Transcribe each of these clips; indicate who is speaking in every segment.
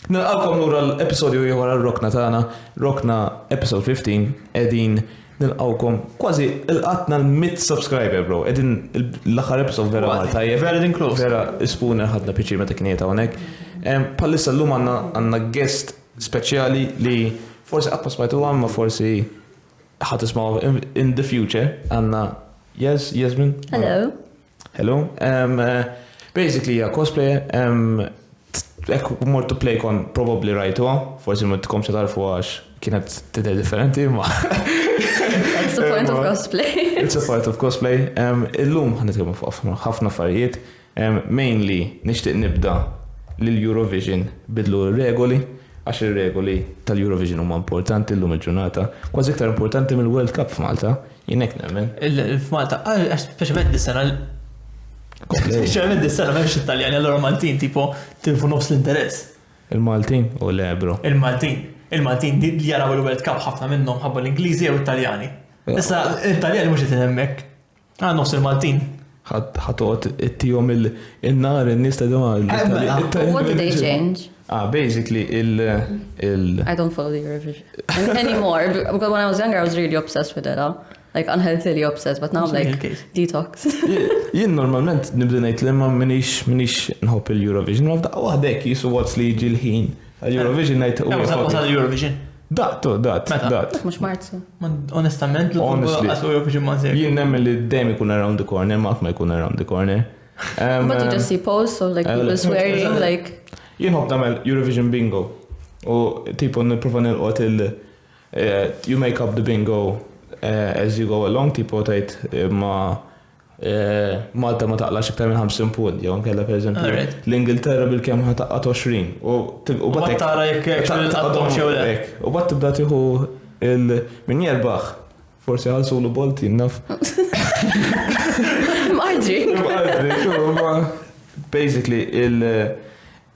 Speaker 1: Nilqawkom lura l-episodju ieħor Ir-Rokna tagħna, Ir-Rokna episode 15, qegħdin nilqawkom kważi il-qatna l-100 subscriber, bro. Qegħdin l-aħħar episode vera mal tajjeb.
Speaker 2: Vera din close.
Speaker 1: Vera ispuna ħadna piċir meta kien hawnhekk. Bħalissa llum għandna guest speċjali li forsi qatt ma smajtu ma forsi ħadd ismgħu in the future. Għandna Yasmin.
Speaker 3: Hello.
Speaker 1: Hello. Basically, cosplay. More to play kon probably right forsi ma tkomx tarfu għax kienet tidher differenti ma.
Speaker 3: That's the point of cosplay.
Speaker 1: It's a part of cosplay. Illum ħanitkellmu fuq ħafna affarijiet. Mainly nixtieq nibda lill-Eurovision bidlu regoli għax ir-regoli tal-Eurovision huma importanti llum il-ġurnata, kważi iktar importanti mill-World Cup f'Malta. Jien hekk nemmen.
Speaker 2: F'Malta, speċjalment dis-sena Speċjalment dis-sena m'hemmx Italjani, allura Maltin tipo tilfu nofs l-interess.
Speaker 1: Il-Maltin u lebro.
Speaker 2: Il-Maltin li jaraw il-World Cup ħafna minnhom ħabba l-Ingliżi jew Italjani. Issa l-Italjani mhux qed hemmhekk. Nofs il-Maltin.
Speaker 1: ħatot it-tijom il-nar, il-nista
Speaker 3: What did they change?
Speaker 1: Basically,
Speaker 3: I don't follow the Eurovision anymore, because when I was younger, I was really obsessed with it, like unhealthily obsessed, but now I'm like, detox.
Speaker 1: Jien normalment nibda ngħid li ma minix nħobb il-Eurovision, nafda waħdek jisu what's li jiġi l-ħin. Eurovision ngħid
Speaker 2: Eurovision.
Speaker 1: Dat.
Speaker 3: Mux Marzu.
Speaker 2: Onestament, l-Eurovision ma nżir.
Speaker 1: Jien nemmen li d-dem ikun around the corner, ma jkun around the corner.
Speaker 3: But you just see posts of like people swearing, like...
Speaker 1: Jien ħobb nagħmel Eurovision bingo. U tipo nipprova nilqot you make up the bingo as you go along, tipo tajt ma Malta ma taqlax iktar minn 50 punt, jew nkella pereżempju l-Ingilterra bil-kemm ħataqgħat 20 u bat
Speaker 2: tara jekk taqgħodhom xew le.
Speaker 1: U bat tibda tieħu min jerbaħ. Forsi ħalsulu Wolt jinnaf.
Speaker 3: Marġi.
Speaker 1: Basically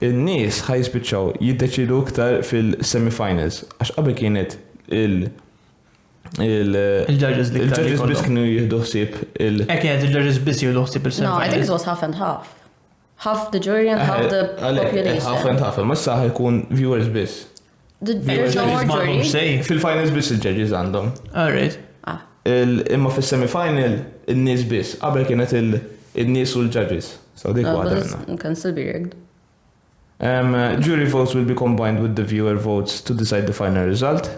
Speaker 1: il-nies ħajspiċċaw jiddeċidu iktar fil-semifinals għax qabel kienet il-judges biss kienu jieħdu ħsieb
Speaker 2: kienet il-judges biss jieħdu ħsieb il-semifinals.
Speaker 3: No, I think it was half and half. Half the jury and half the population.
Speaker 1: Half and half. Ma saħ jkun viewers biss.
Speaker 3: There's no more jury.
Speaker 1: Fil-finals biss il-judges għandhom.
Speaker 2: Alright.
Speaker 1: Imma fil-semifinal il-nies biss. Qabel kienet il-nies u l-judges. So dik waħda.
Speaker 3: It can still be rigged.
Speaker 1: Jury votes will be combined with the viewer votes to decide the final result.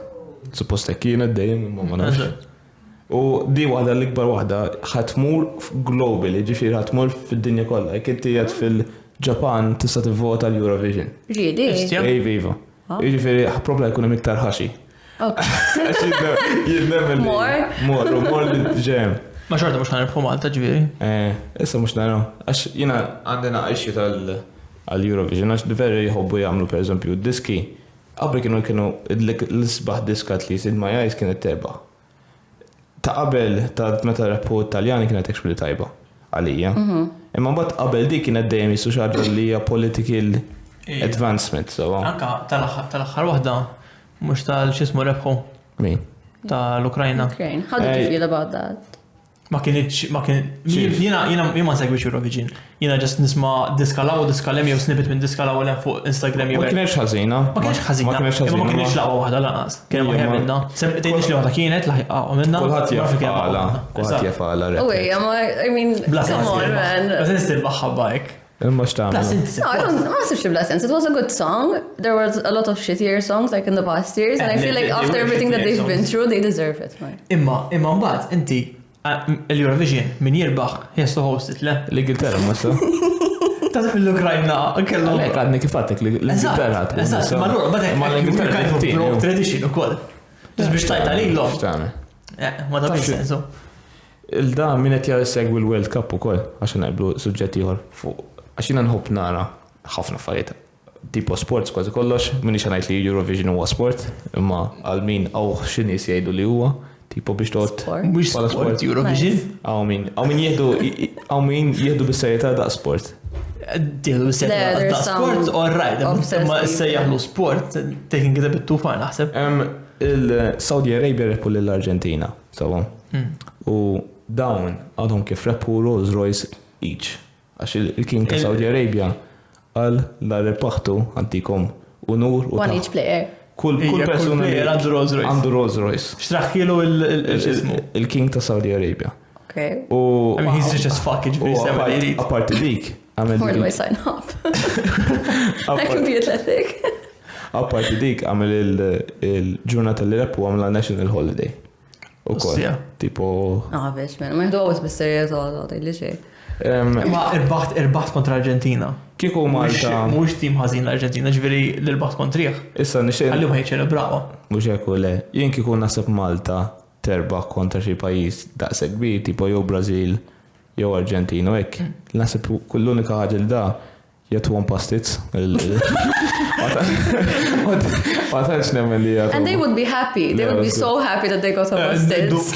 Speaker 1: Supposta kienet dejjem ma nafx. U di waħda l-ikbar waħda ħatmur globally, ġifieri ħatmur fid-dinja kollha. Jekk inti qed fil-Ġapan tista' tivvota l-Eurovision.
Speaker 3: Really?
Speaker 1: Viva. Jiġifieri probably jkun hemm iktar ħaxi. More li ġem.
Speaker 2: Ma xorta mhux ħanibħu Malta ġifieri.
Speaker 1: Issa mhux naraw. Għax jiena għandna issue tal-Eurovision għax veri jħobbu jagħmlu pereżempju diski. Qabel kienu l-isbaħ diskat li Sid My Eyes kienet terba. Ta' qabel ta' meta rappu Taljani kienet actually tajba għalija. Imma mbagħad qabel dik kienet dejjem jisu xi ħaġa li hija political advancement.
Speaker 2: Anka tal-aħħar waħda mhux tal-x'ismu rebħu.
Speaker 1: Min?
Speaker 2: Tal-Ukrajna.
Speaker 3: How did you feel about that?
Speaker 2: Jiena ma nsegwix Eurovision. Jiena just nisma' diskalaw jew snippet minn diskalaw hemm fuq Instagram jew.
Speaker 1: Ma kienx ħażina.
Speaker 2: Ma kienx ħażina. Imma ma kienx laqgħa waħda lanqas. Kien hemm minna. Tgħidx li waħda kienet laħqa minna.
Speaker 1: Kulħadd jafala.
Speaker 3: Oh wait, I mean, come on, man.
Speaker 2: Bla sens tilbaħħa bajk.
Speaker 1: Imma x'tagħmel.
Speaker 3: No, I don't see bla sense. It was a good song. There was a lot of shittier songs like in the past years, and I feel like after everything that they've been through, they deserve it.
Speaker 2: Imma mbagħad inti l-Eurovision min jirbaħ jestu hostit le?
Speaker 1: L-Ingilterra massa.
Speaker 2: Ta' fil-Ukrajna kellu.
Speaker 1: Lek għadni kifatek l-Ingilterra.
Speaker 2: Eżatt, ma l-Ingilterra kind tradition ukoll. Biex tajta lilhom. Ma ta' sensu.
Speaker 1: Il-da min qed segwi l-World Cup ukoll għax naqblu suġġett ieħor fuq għax jiena nħobb nara ħafna affarijiet. Tipo sports kważi kollox, minix ngħid li Eurovision huwa sport, imma għal min hawn xi nies jgħidu li huwa. Tipo biex tot
Speaker 2: mhux sport Eurovision.
Speaker 1: Għaw min jieħdu bis-serjetà da' sport.
Speaker 2: Jieħdu bis-serjetà da' sport, all right. Ma issa jaħlu sport, taking it a bit too far naħseb.
Speaker 1: Il-Saudi Arabia reppu l-Argentina, sawa. U dawn għadhom kif reppu Rolls Royce each. Għax il-king ta' Saudi Arabia għal la repaħtu għantikom u Nur u
Speaker 3: One each player.
Speaker 1: Kull persuna
Speaker 2: għandu
Speaker 1: Rolls Royce.
Speaker 2: Xtraħkilu il-ġismu.
Speaker 1: Il-King ta' Saudi Arabia.
Speaker 3: Okay.
Speaker 2: I mean, he's rich as fuck, ġifiri sema li jrid.
Speaker 1: Aparti dik.
Speaker 3: Where do I sign up? I can be athletic.
Speaker 1: Apparti dik għamil il-ġurnata li rap u għamla National Holiday. U kol. Tipo.
Speaker 3: Biex, man. Ma jħdu għawis bis-serjet għal li xej.
Speaker 2: Ma irbaħt kontra Argentina.
Speaker 1: Kiku Malta.
Speaker 2: Mux tim ħazin l-Argentina, ġveri l-irbaħt kontriħ.
Speaker 1: Issa nixen.
Speaker 2: Għalli ma ċelebrawa.
Speaker 1: Mux jekku le. Jien kiku nasib Malta terbaħ kontra xi pajis daqsa kbir, tipo jew Brazil, jew Argentina, u hekk. Nasib kull-unika ħaġa li da jgħatu għan pastizz.
Speaker 3: And they would be happy. They would be so happy that they got a pastizz.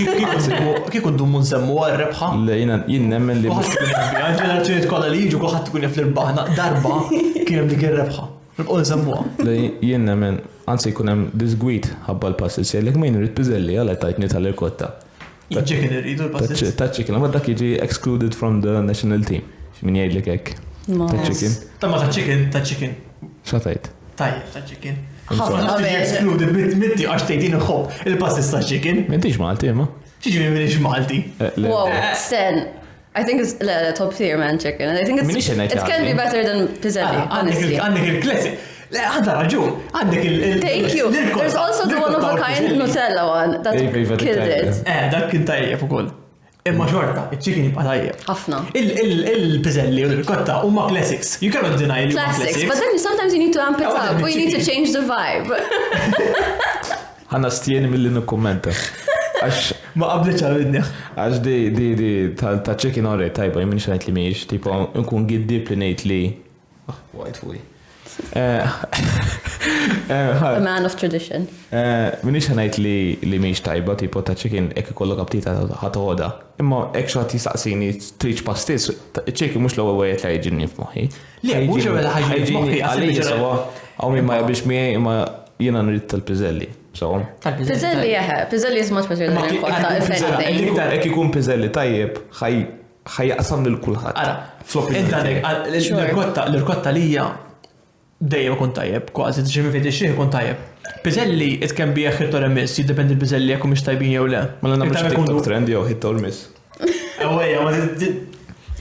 Speaker 2: Kikun dummu nsemmu għarrebħa?
Speaker 1: Le, jien nemmen li.
Speaker 2: Ġenerazzjoniet kolla li jiġu kullħat tkun jaf l-irbaħna darba kienem dik ir-rebħa. Nibqgħu nsemmuha.
Speaker 1: Le, jien nemmen, anzi jkun hemm disgwit ħabba l-pastizz, jgħidlek ma jien irid piżelli għal tajtni tal-irkotta.
Speaker 2: Ġikin irridu l-pastizz.
Speaker 1: Ta' ma dak jiġi excluded from the national team. Min jgħidlek hekk. Ta' chicken.
Speaker 2: Ta' chicken.
Speaker 1: Xatajt?
Speaker 2: Tajjeb, ta' chicken. ħafna excluded mitti għax tgħidin iħobb il-pastizz ta' chicken.
Speaker 1: M'intix Malti, ma?
Speaker 2: Xiġi minix Malti.
Speaker 3: Wow, Sten. I think it's top tier man chicken. I think it can be better than pizzelli, honestly.
Speaker 2: Għandek il-classic. Għandha raġun. Għandek il-
Speaker 3: Thank you. There's also the one of a kind Nutella one that killed it.
Speaker 2: Dak kien tajjeb ukoll. Imma xorta, il-chicken jibqa' tajjeb.
Speaker 3: Ħafna.
Speaker 2: Il-pizzelli u l-kotta huma classics. You cannot deny li huma
Speaker 3: classics. But then sometimes you need to amp it up. We need to change the vibe.
Speaker 1: Ħanna stjeni mill-li nikkommenta.
Speaker 2: Ma qablitx għal-widni.
Speaker 1: Għax di ta' chicken orre tajba, jimmin xanajt li miex, tipo, nkun giddib li nejt li. White fuj.
Speaker 3: A man of tradition.
Speaker 1: Minix ħanajt li miex tajba, tipo ta' chicken ekki kollu kaptita ħatoħoda. Imma ek xaħti saqsini triċ pastis, chicken mux l-għu għajet la jġinni f'moħi.
Speaker 2: Li, mux għu ħagġi f'moħi.
Speaker 1: Għalli sawa, għaw mi ma jabix miej, imma jena nrid tal-pizzelli.
Speaker 3: Pizzelli jaħe, pizzelli is much better than il-kotta, if anything.
Speaker 1: Iktar ekki kun pizzelli tajjeb, ħajjaqsam lil-kulħat.
Speaker 2: L-irkotta li hija dejjem ikun tajjeb, kważi ġimmi fejn ix-xieħ ikun tajjeb. Piżelli it can be a hit or a miss, jiddependi l-piżelli jekk mhux tajbin jew le.
Speaker 1: Ma nagħmlu TikTok trend jew hit or miss.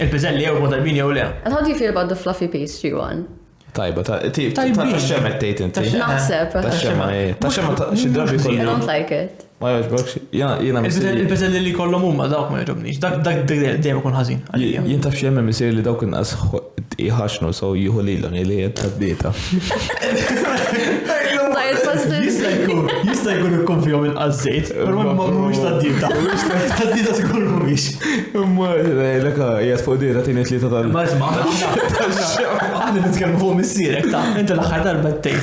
Speaker 2: Il-piżelli jew ikun tajbin jew le.
Speaker 3: And how do you feel about the fluffy pastry one?
Speaker 1: Tajba, ta' xemmet tejt inti.
Speaker 3: Naħseb.
Speaker 1: Ta' xemma xi drabi kollu.
Speaker 3: I don't like it.
Speaker 1: Ma jogħġbokx, jena
Speaker 2: il-piżelli li kollhom huma dawk ma jogħġobniex. Dak dejjem ikun ħażin.
Speaker 1: Jien taf xemma missier li dawk inqas iħaxnu so jieħu lilhom li qed tad-dieta.
Speaker 2: Jista' jkun ikun fihom inqas żejt, però mhux tad-dieta. Tad-dieta żgur mhumiex.
Speaker 1: Imma leka qiegħed fuq dieta tieni tlieta tal.
Speaker 2: Ma isma' aħna nitkellmu fuq missierek ta' inti l-aħħar darba tgħid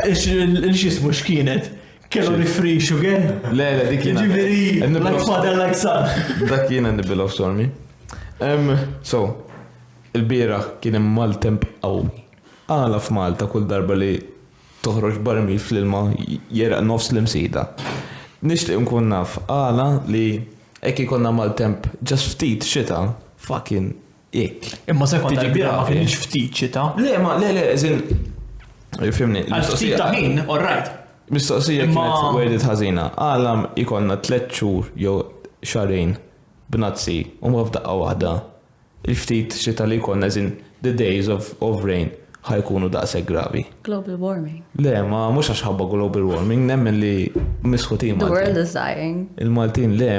Speaker 2: il-xismu x'kienet. Calorie free sugar?
Speaker 1: Le, dik jiena.
Speaker 2: Ġifieri, like father, like son.
Speaker 1: Dak jiena nibbil of stormy. So, il-bieraħ kien hemm maltemp qawwi. Għala f'Malta kull darba li toħroġ barmi fl-ilma jeraq nofs l-imsida. Nixtieq nkun naf għala li hekk ikollna maltemp just ftit xita fucking ik.
Speaker 2: Imma sekonda l-bieraħ ma kienx ftit xita.
Speaker 1: Le, eżin. Fimni.
Speaker 2: Għal ftit ta' ħin, all right.
Speaker 1: Mistoqsija kienet wedit ħażina. Għalam ikonna 3 xhur jew xarejn b'nazzi u ma f'daqqa waħda. Il-ftit xita li jkollna eżin the days of rain ħajkunu daqshekk gravi.
Speaker 3: Global warming.
Speaker 1: Le, ma mhux għax ħabba global warming, nemmen li misħutin
Speaker 3: Maltin. The world is dying.
Speaker 1: Il-Maltin le,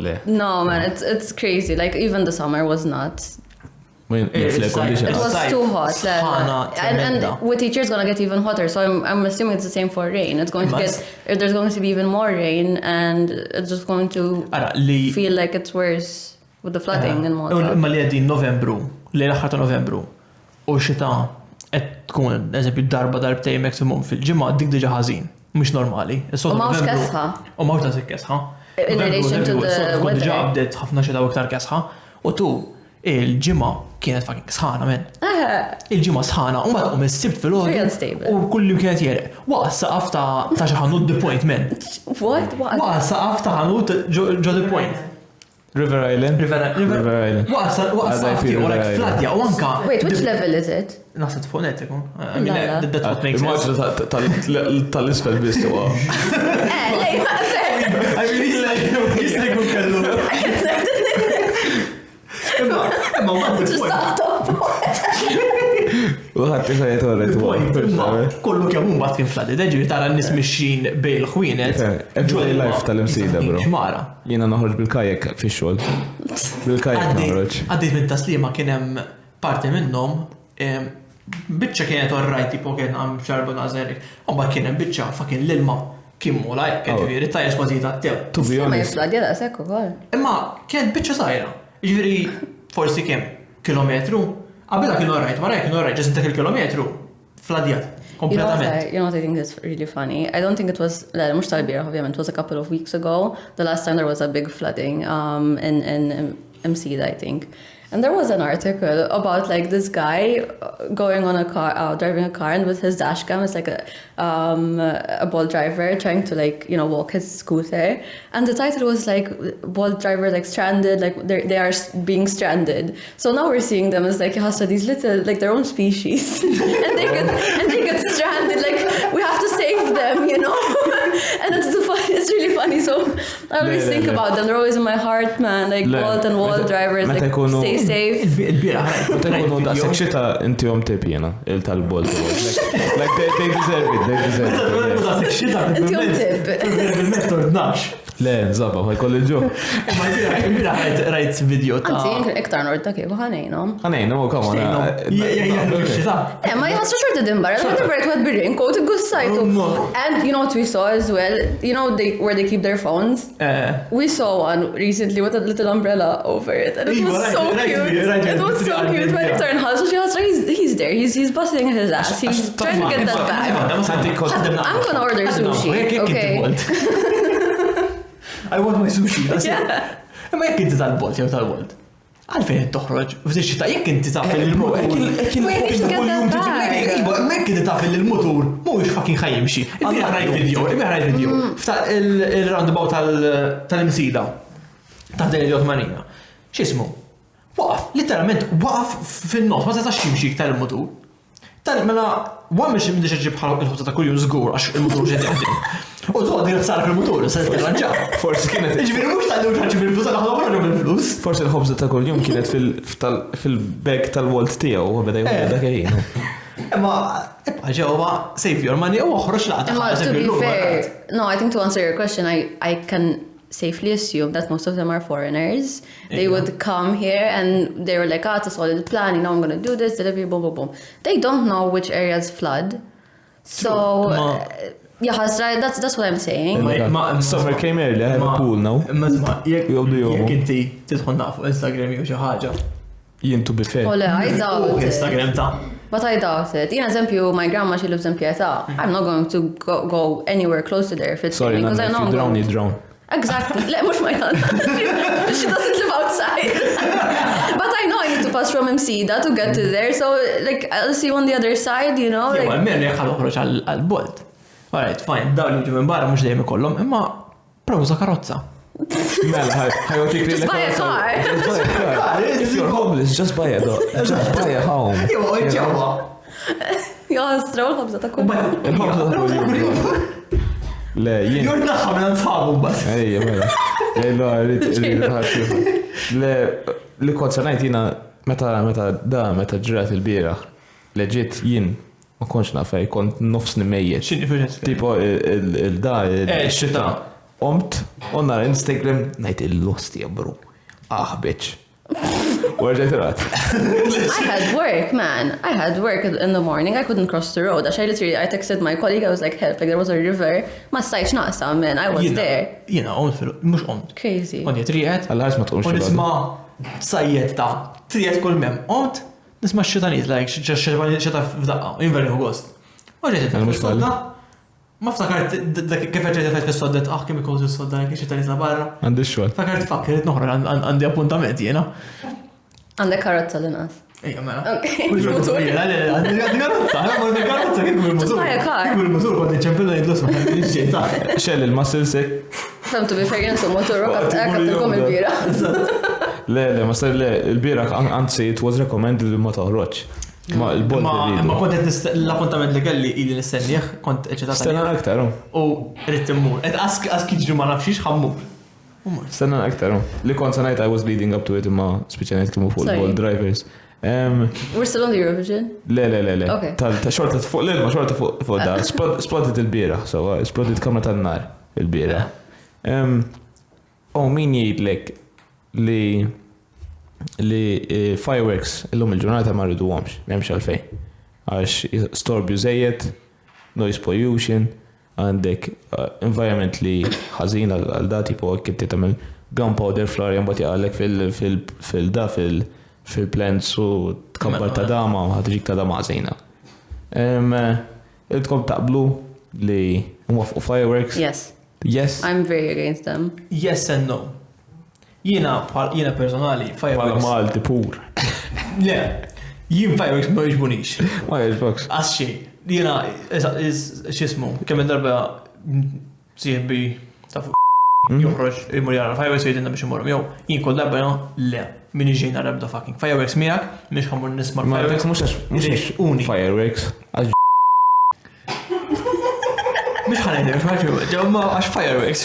Speaker 1: le.
Speaker 3: No, man, it's crazy. Like even the summer was not.
Speaker 1: It
Speaker 3: was too hot. And with teachers gonna get even hotter, so I'm assuming it's the same for rain. It's going to there's going to be even more rain, and it's just going to feel like it's worse with the flooding in Malta.
Speaker 2: Ma li għedin Novembru, li l-aħħar ta' Novembru, u xita qed tkun eżempju darbtej maximum fil-ġimgħa dik diġà ħażin, mhux normali.
Speaker 3: U mawx kesħa.
Speaker 2: U mawx ta' kesħa.
Speaker 3: In relation to the weather.
Speaker 2: Diġà bdiet ħafna xita u iktar kesħa, u tu il-ġimgħa kienet fucking sħana men. Il-ġimgħa sħana u mbagħad is-sibt fil-ħodu u kullu kienet jereq. Waqas saqaf ta' xi ħanut the point men.
Speaker 3: What?
Speaker 2: Waqas saqaf ta' ħanut ġo the point.
Speaker 1: River Island.
Speaker 2: Waqsa fih, u like fladja, u anka.
Speaker 3: Wait, which level is it?
Speaker 2: Naħseb fuq net ikun. I mean, that's what makes sense.
Speaker 1: Immaġna tal-isfel biss huwa.
Speaker 3: Lej, ma'
Speaker 2: I mean, jista' jkun kellu. Imma
Speaker 1: Uħat tiħajet għorret.
Speaker 2: Kollu kemm mbagħad kien fladdi, deġi tara n-nies mixin bejn l-ħwienet.
Speaker 1: Everyday life tal-imsida, bro.
Speaker 2: Xmara.
Speaker 1: Jiena noħroġ bil-kajek fi xogħol. Bil-kajek noħroġ.
Speaker 2: Għaddejt minn taslima kien hemm parti minnhom biċċa kienet orrajt tipo kien hemm xarbu nażerik. Mbagħad kien hemm biċċa fucking l-ilma kien mulaj, ġifieri tajja sbażita t-tew.
Speaker 1: To be
Speaker 3: Ma
Speaker 1: honest.
Speaker 3: jifladja daqshekk ukoll.
Speaker 2: Imma kienet biċċa żgħira. Ġifieri forsi kemm kilometru. Qabilha kien orrajt, wara kien orrajt ġast dak il-kilometru fladjat. Kompletament.
Speaker 3: You know what I think is really funny? I don't think it was, mux tal-bira, obviously, it was a couple of weeks ago. The last time there was a big flooding in Msida, I think. And there was an article about like this guy going on a car, driving a car, and with his dash cam, it's like a Bolt driver trying to like, you know, walk his scooter. And the title was like, Bolt driver like stranded, like they are being stranded. So now we're seeing them as like these little, like their own species. and they get stranded, like we have to save them, you know? And it's really funny. So I always think about them. They're always in my heart, man. Like Bolt and Wolt drivers, like stay safe.
Speaker 1: Meta da sekxita inti jom tip jena, il-tal-Bolt. Like they deserve it, they deserve it.
Speaker 2: Da sekxita bil-mettor
Speaker 1: Le, nżabba, għaj kolli ġo.
Speaker 2: Ma rajt video ta'
Speaker 3: Anzi, jink iktar nord ta' kieku ħanejnom.
Speaker 1: Ħanejnom, u kama.
Speaker 3: Ma jħassu xorta dimbar, għan dimbar għad birrin, kot gussajtu. And you know what we saw as well? You know where they keep their phones? We saw one recently with a little umbrella over it. And it was so cute. It was so cute. When it turned hot, so she was like, he's there. He's busting his ass. He's trying to get that back. I'm gonna order sushi, okay?
Speaker 2: I want my sushi. Ma jekk inti tal-Bolt jew tal-Wolt. Għalfejn toħroġ f'dix ta' jekk inti taf il-motor. Jekk inti taf il-motor, mhuwiex fucking ħajjimxi. Ibbiha rajt video. Fta' il-roundabout tal-Imsida. Taħt il-80. X'ismu? Waqaf, literalment waqaf fin-nofs, ma setax jimxi iktar il-motor. Mela, għamil xi m'għandix iġib bħala il-ħobza ta' kuljum żgur għax il-motor ġed jaħdem. U tħoddi nifsara fil-motor, se t-ranġa. Forsi kienet. Ġviri, mux tal-lu ġanċi bil-flus, għal ħodda bil-flus.
Speaker 1: Forsi l-ħobza ta' kuljum kienet fil-bag tal-Wolt tijaw, u beda jgħu dak jgħin.
Speaker 2: Imma, ġewa, save your money, u għuħroċ laqta.
Speaker 3: To be fair, no, I think to answer your question, I can safely assume that most of them are foreigners. They would come here and they were like, it's a solid plan, you know, I'm going to do this, delivery, boom, boom, boom. They don't know which areas flood. So, yeah, that's what I'm saying.
Speaker 1: Summer came early, I have a pool now.
Speaker 2: Jek inti tidħol naqfu Instagram jew xi ħaġa.
Speaker 1: Jien to be fair.
Speaker 3: I doubt it.
Speaker 2: Instagram ta'.
Speaker 3: But I doubt it. In eżempju, my grandma, she lives in Pieta. I'm not going to go anywhere close to there if it's raining. Because I know I'm
Speaker 1: you drown.
Speaker 3: Exactly. Le, mux my She doesn't live outside. But I know I need to pass from Msida to get to there. So, like, I'll see you on the other side, you know?
Speaker 2: Jew, għalmen jek ħal-uħroġ għal-Bolt. Alright, fine, dawn li ġu minn barra mux dejjem ikollhom, imma provza karozza.
Speaker 1: Mela, ħajotik li
Speaker 3: Just buy a car.
Speaker 1: If you're homeless, just buy a home.
Speaker 2: Ġewwa.
Speaker 3: Jastra, l-ħobza ta' kull.
Speaker 1: Le, jien.
Speaker 2: Jur naħħa minn nsabu bas.
Speaker 1: Ejja, mela. Ejja, rrit. Le, li kont sanajt jina meta ġrat il-bira. Leġit jien ma konx nafaj, kont nofs nimejjet.
Speaker 2: X'inhi firġet?
Speaker 1: Tipo il-xita. Omt, onna Instagram, najt il-losti bro. Bitch. Where's it?
Speaker 3: I had work, man. I had work in the morning. I couldn't cross the road. I texted my colleague. I was like, help. Like, there was a river. Ma stajċ naqsam, man. I was there.
Speaker 2: Jina, mux omt.
Speaker 3: Crazy.
Speaker 2: Għon jitrijet.
Speaker 1: Għal-ħas ma tqomx.
Speaker 2: Għon nisma sajjet ta' trijet kull mem. Omt, nisma xitaniet, like, xita f'daqqa. Inverni u gost. Għoġet il-fil-sodda. Ma ftakart kif ġejt fejt fis-soddet, kemm ikun is-sodda kif xitaniet la barra.
Speaker 1: Għandi xogħol.
Speaker 2: Fakart noħra għandi appuntamenti jiena.
Speaker 3: Għandek karozza l-inqas.
Speaker 2: Ejja, mela.
Speaker 3: Għandi
Speaker 2: karozza, kif il-motor.
Speaker 3: Just buy a car.
Speaker 2: Kif il-motor kont iċempilna jidlus ma'
Speaker 1: Xell il-muscle sick.
Speaker 3: Femtu bi fejn insu motor għakabtilkom il-bira.
Speaker 1: Le, ma sar le, il-bira, anzi, it was recommended li ma toħroġ. Ma il-bol.
Speaker 2: Ma kont l-appuntament li kelli ili nistenniħ, kont eċetata.
Speaker 1: Stenna aktar.
Speaker 2: U rrit immur. Ask iġru ma nafxiex ħammur.
Speaker 1: Stenna aktar. Li kont sanajt I was leading up to it imma speċjalment kienu fuq il-ball drivers.
Speaker 3: We're still on the Eurovision?
Speaker 1: Le.
Speaker 3: Okay.
Speaker 1: Ta' xorta fuq l-ilma, xorta fuq da. Splotted il-bira, so splotted kamra tan-nar il-bira. Min jgħidlek li fireworks illum il-ġurnata ma rriduhomx, m'hemmx għalfejn. Għax storbju żejjed, noise pollution, għandek environment li ħażin għal da tipo kif tagħmel gunpowder fl-arja mbagħad jaqgħalek fil-plants u tkabbar ta' dama u ħadġik ta' dama ħażina. Idkom taqblu li nwafqu fireworks?
Speaker 3: Yes. I'm very against them.
Speaker 2: Yes and no. Jiena personali, fireworks.
Speaker 1: Pala Malti pur.
Speaker 2: Le, jien fireworks ma jġbunix.
Speaker 1: Ma jġbux.
Speaker 2: Għasċi, jiena, xismu, kemm darba CFB ta' fuq joħroġ imur jara fireworks jgħidinna biex imurhom. Jew, jien kol darba le, min iġejna rabda fucking fireworks miegħek, mhix ħammur nisma' fireworks.
Speaker 1: Mhux uni. Fireworks.
Speaker 2: Mhux ħanejdek, għax fireworks.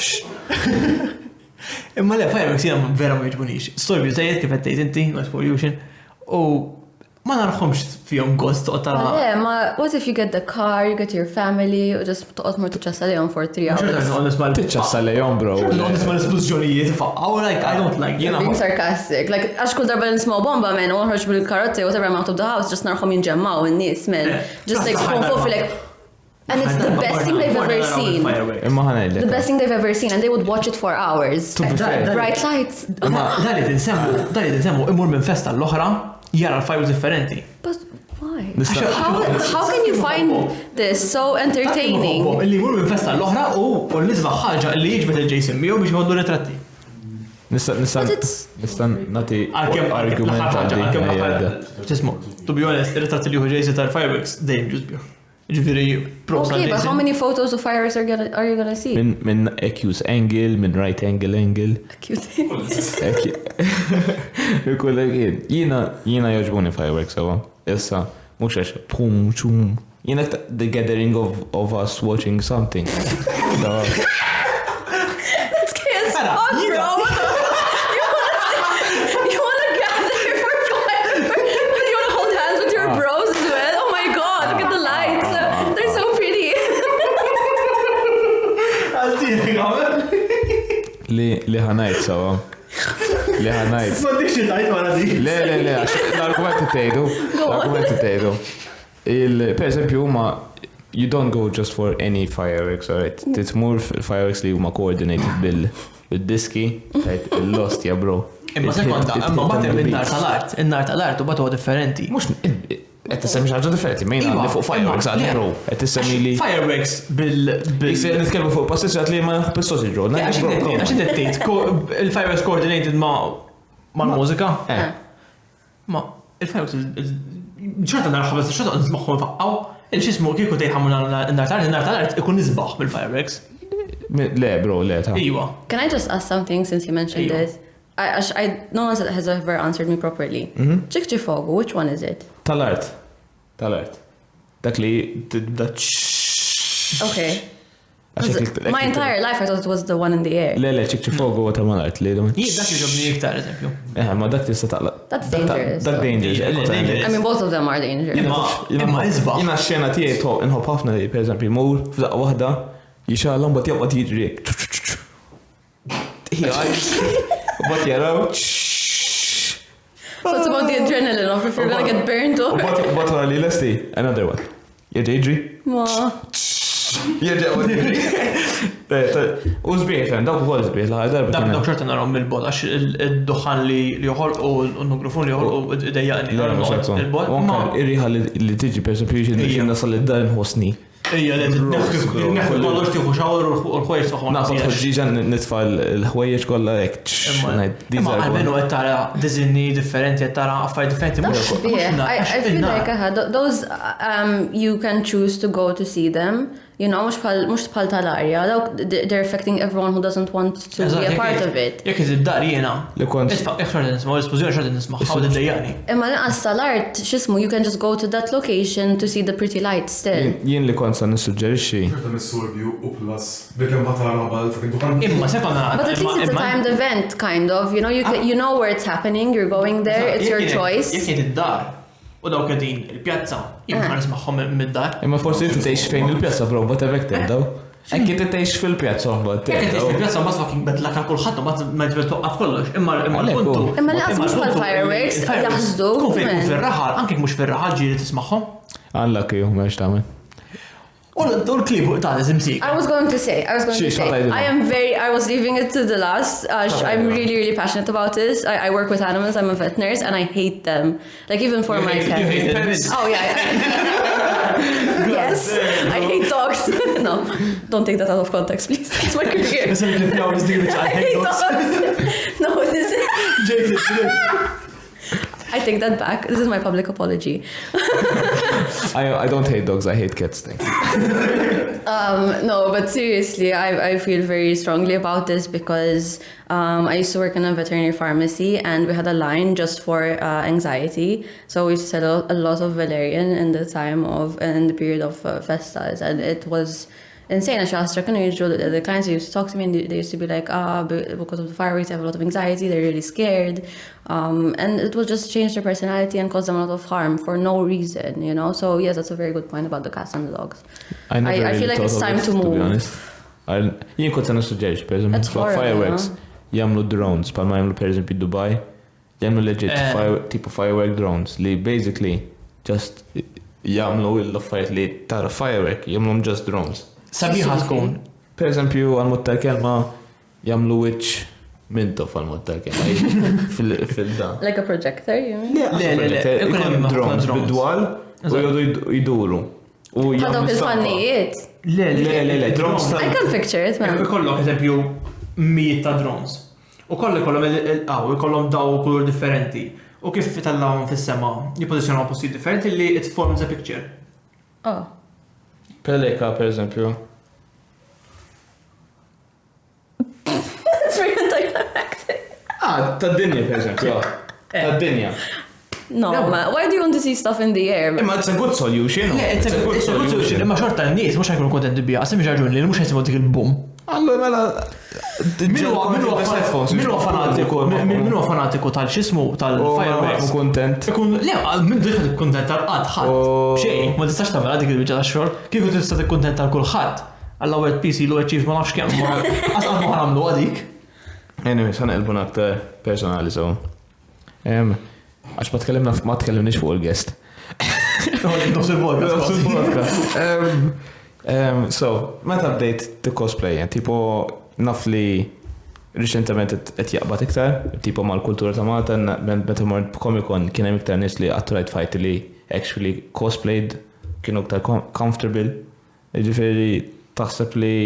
Speaker 2: Imma le, fireworks jena vera ma jġbunix. Storbju tajjed kif għettejt inti, noise pollution, u ma narħomx fihom gost toqgħod tara.
Speaker 3: Yeah, ma what if you get the car, you get your family, u just toqgħod mor tiċċassa lejhom for 3 hours.
Speaker 1: Tiċċassa lejhom, bro.
Speaker 2: Nisma' l-esplużjonijiet, I don't like.
Speaker 3: Being sarcastic. Like, għax kull darba nisma' bomba men, u nħarġ bil-karozzi, whatever I'm out of the house, just narħom jinġemmaw in-nies men. Just like tkun fuq like. And it's the best thing they've ever seen. The best thing they've ever seen, and they would watch it for hours. Bright lights.
Speaker 2: Dali tinsemmu, imur minn festa l-oħra, jara l-fireworks differenti.
Speaker 3: But why? How can you find this so entertaining?
Speaker 2: Illi imur minn festa l-oħra u l-nizba ħaġa li jiġbet il-Jason miegħu biex jħoddu ritratti.
Speaker 1: Nistan nati argument.
Speaker 2: Tismu, to be honest, il-ritratti li jħu Jason tal-fireworks, dejjem ġuzbju.
Speaker 3: Okay, but how many photos of fireworks are you gonna see?
Speaker 1: Min acute angle, min right angle.
Speaker 3: Acute angle.
Speaker 1: Jina joġbuni fireworks, sawa. Issa, mux għax, pum, chum. Jina the gathering of us watching something.
Speaker 3: That's chaos fuck, bro. You wanna gather for fireworks? You wanna hold hands with your bros as well? Oh my god, look at the lights. They're so pretty.
Speaker 1: Li ħanajt, sawa. Li ħanajt.
Speaker 2: M'għandix tajt wara di.
Speaker 1: Le, l-argumenti tgħidu. Per esempio, you don't go just for any fireworks, alright? It's more fireworks li huma coordinated bil-diski, il-lost, ja bro.
Speaker 2: Imma sekonda, imma batem in-nar tal-art u batu differenti.
Speaker 1: Mux, qed tissemmi xi ħaġa differenti, mejna li fuq fireworks għal-hero, qed tissemmi li.
Speaker 2: Fireworks bil.
Speaker 1: Nitkellmu fuq pastizzat li ma bil-sausage roll.
Speaker 2: Għax inti tgħid il-fireworks coordinated mal-mużika? Ma il-fireworks ċerta narħu bes xorta nismaħħu nfaqqaw, il-xismu kieku tgħid in-nar tal-art ikun nisbaħ bil-fireworks.
Speaker 1: Le, bro, le ta'.
Speaker 2: Iwa.
Speaker 3: Can I just ask something since you mentioned this? No one has ever answered me properly. Ċikċi fogu, which one is it?
Speaker 1: Tal-art. Dak li
Speaker 3: Okay. My entire life I thought it was the one in the air.
Speaker 1: Le, ċikċi fogu ta' mal-art li
Speaker 2: dak jġobni iktar, eżempju.
Speaker 1: Ma dak tista' taqlaq.
Speaker 3: That's dangerous.
Speaker 1: Dak dangerous.
Speaker 3: I mean, both of them are dangerous.
Speaker 2: Imma isbaħ.
Speaker 1: Jina x-xena tiegħi inħobb ħafna li per eżempju mur f'daqqa waħda jixxallhom bad jaqbad jiġri. But jaraw.
Speaker 3: So it's about the adrenaline of if you're gonna get burnt or.
Speaker 1: But li lesti, another one. Jirġa jiġri.
Speaker 3: Ma.
Speaker 1: Jirġa u zbieħ, fem, dawk ukoll zbieħ laħ darba.
Speaker 2: Dak xorta narhom mill-bot għax id-duħan li joħolqu u l-mikrofon li joħolqu dejjaqni.
Speaker 1: Il-bot. Ir-riħa li tiġi per esempio nasal id-dar nħossni.
Speaker 2: Ija, neħu kollox tiħu xawar u l-ħwejġ taħħu.
Speaker 1: Naqsam tħġiġa nitfa l-ħwejġ kolla ek.
Speaker 2: Imma għalmenu għettara dizinni differenti, għettara affari differenti.
Speaker 3: I feel like those you can choose to go to see them. You know, mux bħal tal-arja, they're affecting everyone who doesn't want to be a part of it.
Speaker 2: Jekk iżid dar jiena. Xorta nisma' l-espożjoni xorta nisma' ħawda d-dejjani.
Speaker 3: Imma l-inqas tal-art, x'ismu, you can just go to that location to see the pretty lights still.
Speaker 1: Jien li kont sa nissuġġerixxi.
Speaker 2: Imma sekonda.
Speaker 3: But at least it's a timed event, kind of. You know where it's happening, you're going there, it's your choice.
Speaker 2: Jekk jgħid id-dar. U daw kedin il-pjazza, jibqa nismaħħom mid-dar.
Speaker 1: Imma forsi inti tgħix fejn il-pjazza bro, but effective daw. Ekk inti tgħix fil-pjazza mbagħad.
Speaker 2: Jekk tgħix fil-pjazza ma fucking bedla kan kulħadd ma tibel toqqaf kollox. Imma l-puntu.
Speaker 3: Imma laqas mhux bħal-fireworks, jaħżdu.
Speaker 2: Kun fejn fir-raħal, anke mhux fir-raħal ġieli tismaħħom.
Speaker 1: Għallak jew m'hemmx tagħmel.
Speaker 2: U l-klip ta' imsik.
Speaker 3: I was going to say, I was leaving it to the last. I'm really passionate about this. I work with animals, I'm a vet nurse, and I hate them. Like even for my cat.
Speaker 2: You hate them?
Speaker 3: Oh yeah. Yes, I hate dogs. No, don't take that out of context, please. It's my career. I hate dogs. No, this is... I take that back. This is my public apology.
Speaker 1: I don't hate dogs, I hate cats.
Speaker 3: No, but seriously, I feel very strongly about this because I used to work in a veterinary pharmacy and we had a line just for anxiety. So we used to sell a lot of valerian in the period of festas, and it was insane. The clients used to talk to me and they used to be like, because of the fireworks, they have a lot of anxiety, they're really scared. And it will just change their personality and cause them a lot of harm for no reason, you know? So yes, that's a very good point about the cats and the dogs. I feel like it's time to move.
Speaker 1: To be honest. Jien kont se nissuġġerix, per eżempju, fireworks jagħmlu drones, palma jagħmlu per eżempju Dubai, jagħmlu legit tipo firework drones li basically just jagħmlu l-affarijiet li tara firework, jagħmluhom just drones.
Speaker 2: Sabiħa tkun.
Speaker 1: Per eżempju, għal-mod tal-kelma jagħmlu wiċċ mintof għal-mod tal-kelma fil-da.
Speaker 3: Like a projector, you mean?
Speaker 1: Le, drones bid-dwal u jgħodu jduru.
Speaker 3: Għadok il-fannijiet?
Speaker 1: Le, drones.
Speaker 3: I can picture it, man.
Speaker 2: Ikollok eżempju mijiet ta' drones. U kollom daw kulur differenti. U kif tallawhom fis-sema, jippozizjonaw postijiet differenti li it forms a picture.
Speaker 3: Oh.
Speaker 1: Peleka, per eżempju.
Speaker 3: It's very anticlimactic.
Speaker 1: Tad-dinja, per eżempju. Tad-dinja.
Speaker 3: No, man. Why do you want to see stuff in the air?
Speaker 1: Imma it's a good solution.
Speaker 2: It's a good solution. Imma xorta n-nies mhux ħajkunu kontenti biha, għasim ġarġun li mhux ħajsibu dik il-boom.
Speaker 1: Allora mela
Speaker 2: Minnu fanatiku tal-xismu tal-fireworks.
Speaker 1: Kontent.
Speaker 2: Le, minn dik kontent tal-qatt ħadd. Xejn, ma tistax tagħmel dik il-biċċa tax-xogħol. Kieku tista' tikkuntent tal-kulħadd. All-ewwel PC l achieve ma nafx kemm qasqas ma ħanamlu għadik.
Speaker 1: Anyway, sa nqilbu aktar personali so. Għax ma tkellimniex fuq il-guest. So, meta bdejt t-cosplay, tipo naf li reċentament qed jaqbad iktar, tipo mal-kultura ta' Malta, meta mort Comic-Con kien hemm iktar nies li għatturajt fajt li actually cosplayed kienu iktar comfortable. Ġifieri taħseb li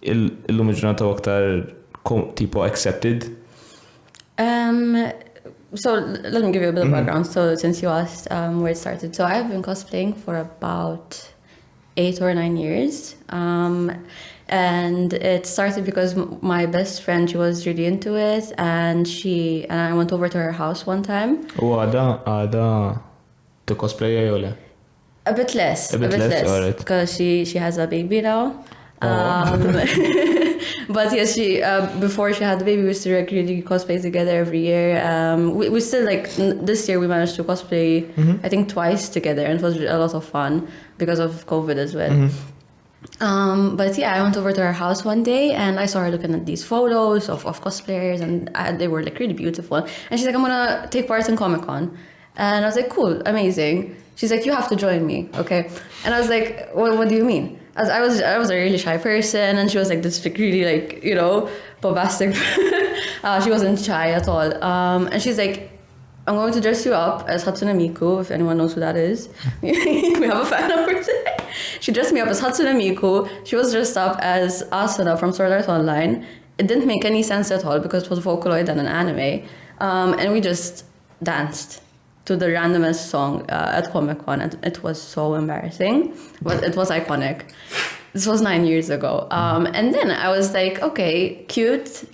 Speaker 1: illum il-ġurnata aktar tipo accepted?
Speaker 3: So let me give you a bit of background. So since you asked where it started, so I've been cosplaying for about 8 or 9 years, and it started because my best friend, she was really into it, and I went over to her house one time.
Speaker 1: Oh, Ada, to cosplay or
Speaker 3: a bit less,
Speaker 1: alright.
Speaker 3: Because she has a baby now. But yes, she before she had the baby, we used to regularly cosplay together every year. We still this year we managed to cosplay I think twice together, and it was a lot of fun because of COVID as well. But yeah, I went over to her house one day and I saw her looking at these photos of cosplayers, and they were really beautiful. And she's like, I'm gonna take part in Comic-Con, and I was like, cool, amazing. She's like, you have to join me, okay? And I was like, what do you mean? As I was a really shy person, and she was like this really bombastic. She wasn't shy at all. And she's like, I'm going to dress you up as Hatsune Miku, if anyone knows who that is. We have a fan over there. She dressed me up as Hatsune Miku. She was dressed up as Asuna from Sword Art Online. It didn't make any sense at all because it was Vocaloid and an anime. And we just danced to the randomest song at Comic-Con, and it was so embarrassing, but it was iconic. This was 9 years ago. And then I was like, okay, cute.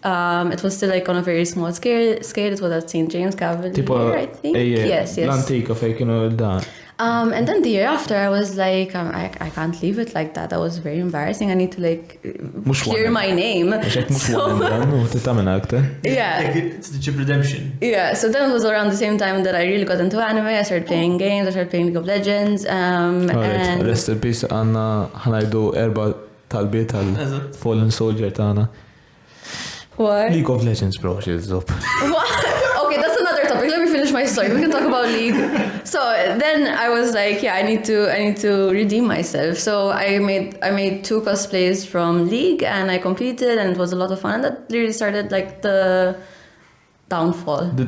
Speaker 3: It was still like on a very small scale. It was at St. James Cavalier, I think. Yes.
Speaker 1: L'antika fej kienu dan.
Speaker 3: And then the year after, I was like, I can't leave it like that. That was very embarrassing. I need to like clear my name. Yeah.
Speaker 2: It's the chip redemption.
Speaker 3: Yeah. So then it was around the same time that I really got into anime. I started playing games. I started playing League of Legends.
Speaker 1: And rest in peace għanna ħanajdu erba talbiet tal-Fallen Soldier tagħna.
Speaker 3: What?
Speaker 1: League of Legends, bro, xizzob.
Speaker 3: Okay, that's another topic. Let me finish my story. We can talk about League. So then I was like, yeah, I need to redeem myself. So I made 2 cosplays from League and I competed and it was a lot of fun. And that really started like the downfall of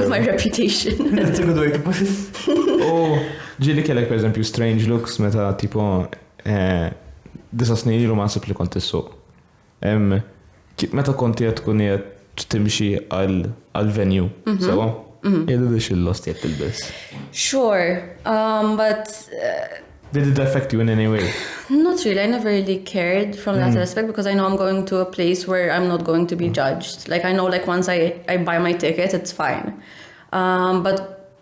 Speaker 3: my reputation.
Speaker 2: That's a good way to put it.
Speaker 1: Oh, ġili kellek per eżempju strange looks meta tipo 9 snin ilu ma nsib li kont issuq. Meta konti qed tkun qed timxi għal-venue, so jgħidu biex il-lost jgħid tilbes.
Speaker 3: Sure, but
Speaker 1: did it affect you in any way?
Speaker 3: Not really. I never really cared from that aspect because I know I'm going to a place where I'm not going to be judged. Like I know like once I buy my ticket, it's fine.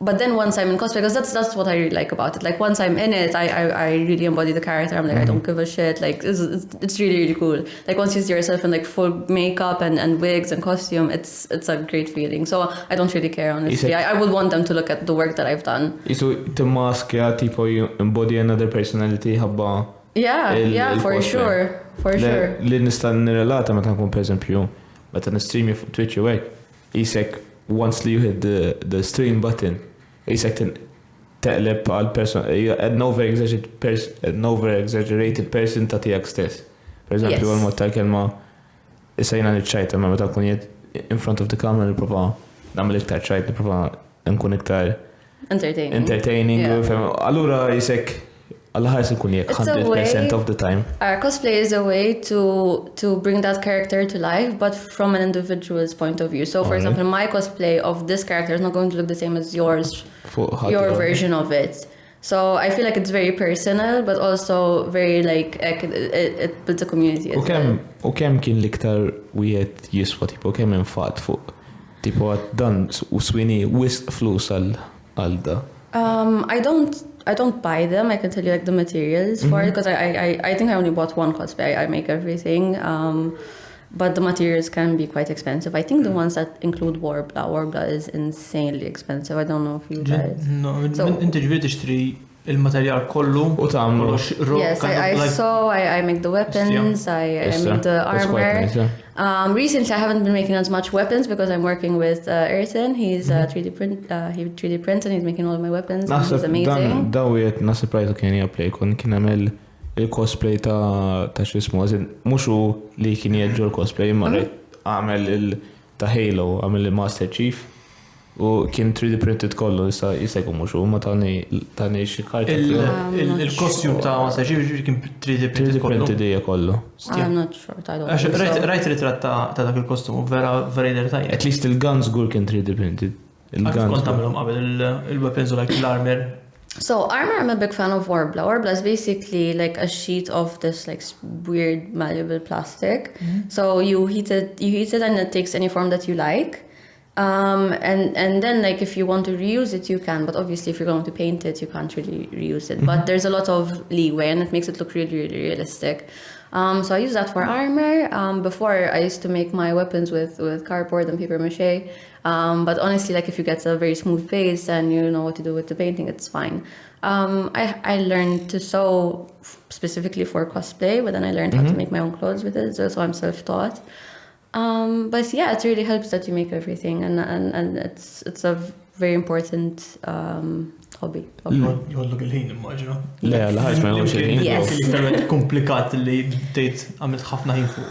Speaker 3: But then once I'm in cosplay, because that's what I really like about it. Like once I'm in it, I really embody the character. I'm like, I don't give a shit. Like it's really, really cool. Like once you see yourself in like full makeup and wigs and costume, it's a great feeling. So I don't really care, honestly. I would want them to look at the work that I've done.
Speaker 1: So the mask, yeah, tipo you embody another personality ħabba.
Speaker 3: Yeah, for sure.
Speaker 1: Li nista' nirrelata meta nkun per eżempju meta nistream fuq Twitch u hekk. Isek once you hit the stream button, isek teqleb għal person an over-exaggerated person ta' tiegħek stess. Per eżempju għal mod tal-kelma issa jiena niċċajta ma meta nkun in front of the camera nipprova nagħmel iktar ċajt, nipprova nkun iktar entertaining. Allura isek Allah ikun jekk 100% of the time.
Speaker 3: Our cosplay is a way to bring that character to life, but from an individual's point of view. So, for example, my cosplay of this character is not going to look the same as yours, your version of it. So I feel like it's very personal, but also very like it builds a community.
Speaker 1: U kemm kien l-iktar wieħed jiswa tipo kemm infat fuq tipo dan u swini wisq flus għal da.
Speaker 3: I don't buy them. I can tell you like the materials for it because I think I only bought one cosplay. I make everything. But the materials can be quite expensive. I think the ones that include Warbla is insanely expensive. I don't know if you guys...
Speaker 2: No, inti ġbir tixtri il-materjal kollu
Speaker 1: u tagħmlu.
Speaker 3: Yes, I make the weapons, I make the armor. Recently I haven't been making as much weapons because I'm working with Ayrton. He's 3D prints and he's making all of my weapons. He's amazing.
Speaker 1: Dawiet nasib rajtu kien japplay kien għamel il-cosplay ta' xismu, għazin muxu li kien jieġu l-cosplay, ma għamel ta' Halo, għamel il-Master Chief u kien 3D printed kollu, jisajku muxu, ma tani xikarta.
Speaker 2: Il-costume ta' Master Chief kien 3D
Speaker 1: printed kollu.
Speaker 3: I'm not sure, I don't know.
Speaker 2: Rajt ritrat ta' dak il-costume, vera tajja.
Speaker 1: At least il-guns gur kien 3D printed.
Speaker 2: Kont għamilhom qabel il-weapons u like l-armor.
Speaker 3: So armor, I'm a big fan of Warbla. Warbla is basically like a sheet of this like weird malleable plastic. So you heat it and it takes any form that you like. And then like if you want to reuse it, you can. But obviously if you're going to paint it, you can't really reuse it. But there's a lot of leeway and it makes it look really, really realistic. So I use that for armor. Before I used to make my weapons with cardboard and paper mache. But honestly, like if you get a very smooth base and you know what to do with the painting, it's fine. I learned to sew specifically for cosplay, but then I learned how to make my own clothes with it, so I'm self-taught. But yeah, it really helps that you make everything, and it's a very important hobby.
Speaker 2: Jollu il-ħin immaġina.
Speaker 1: Le, ħarġ ma jgħux il-ħin.
Speaker 2: Yes. Komplikat li bdejt għamilt ħafna ħin fuq.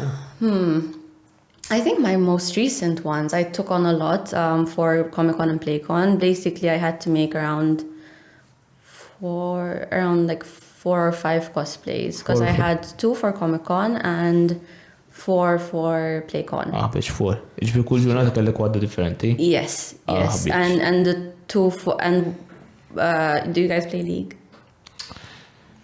Speaker 3: I think my most recent ones, I took on a lot for Comic-Con and PlayCon. Basically, I had to make around 4 or 5 cosplays because I had 2 for Comic-Con and 4 for PlayCon.
Speaker 1: Biex 4. Iġbi kull ġurnata kellek wadda differenti?
Speaker 3: Yes. And the 2 for... And do you guys play League?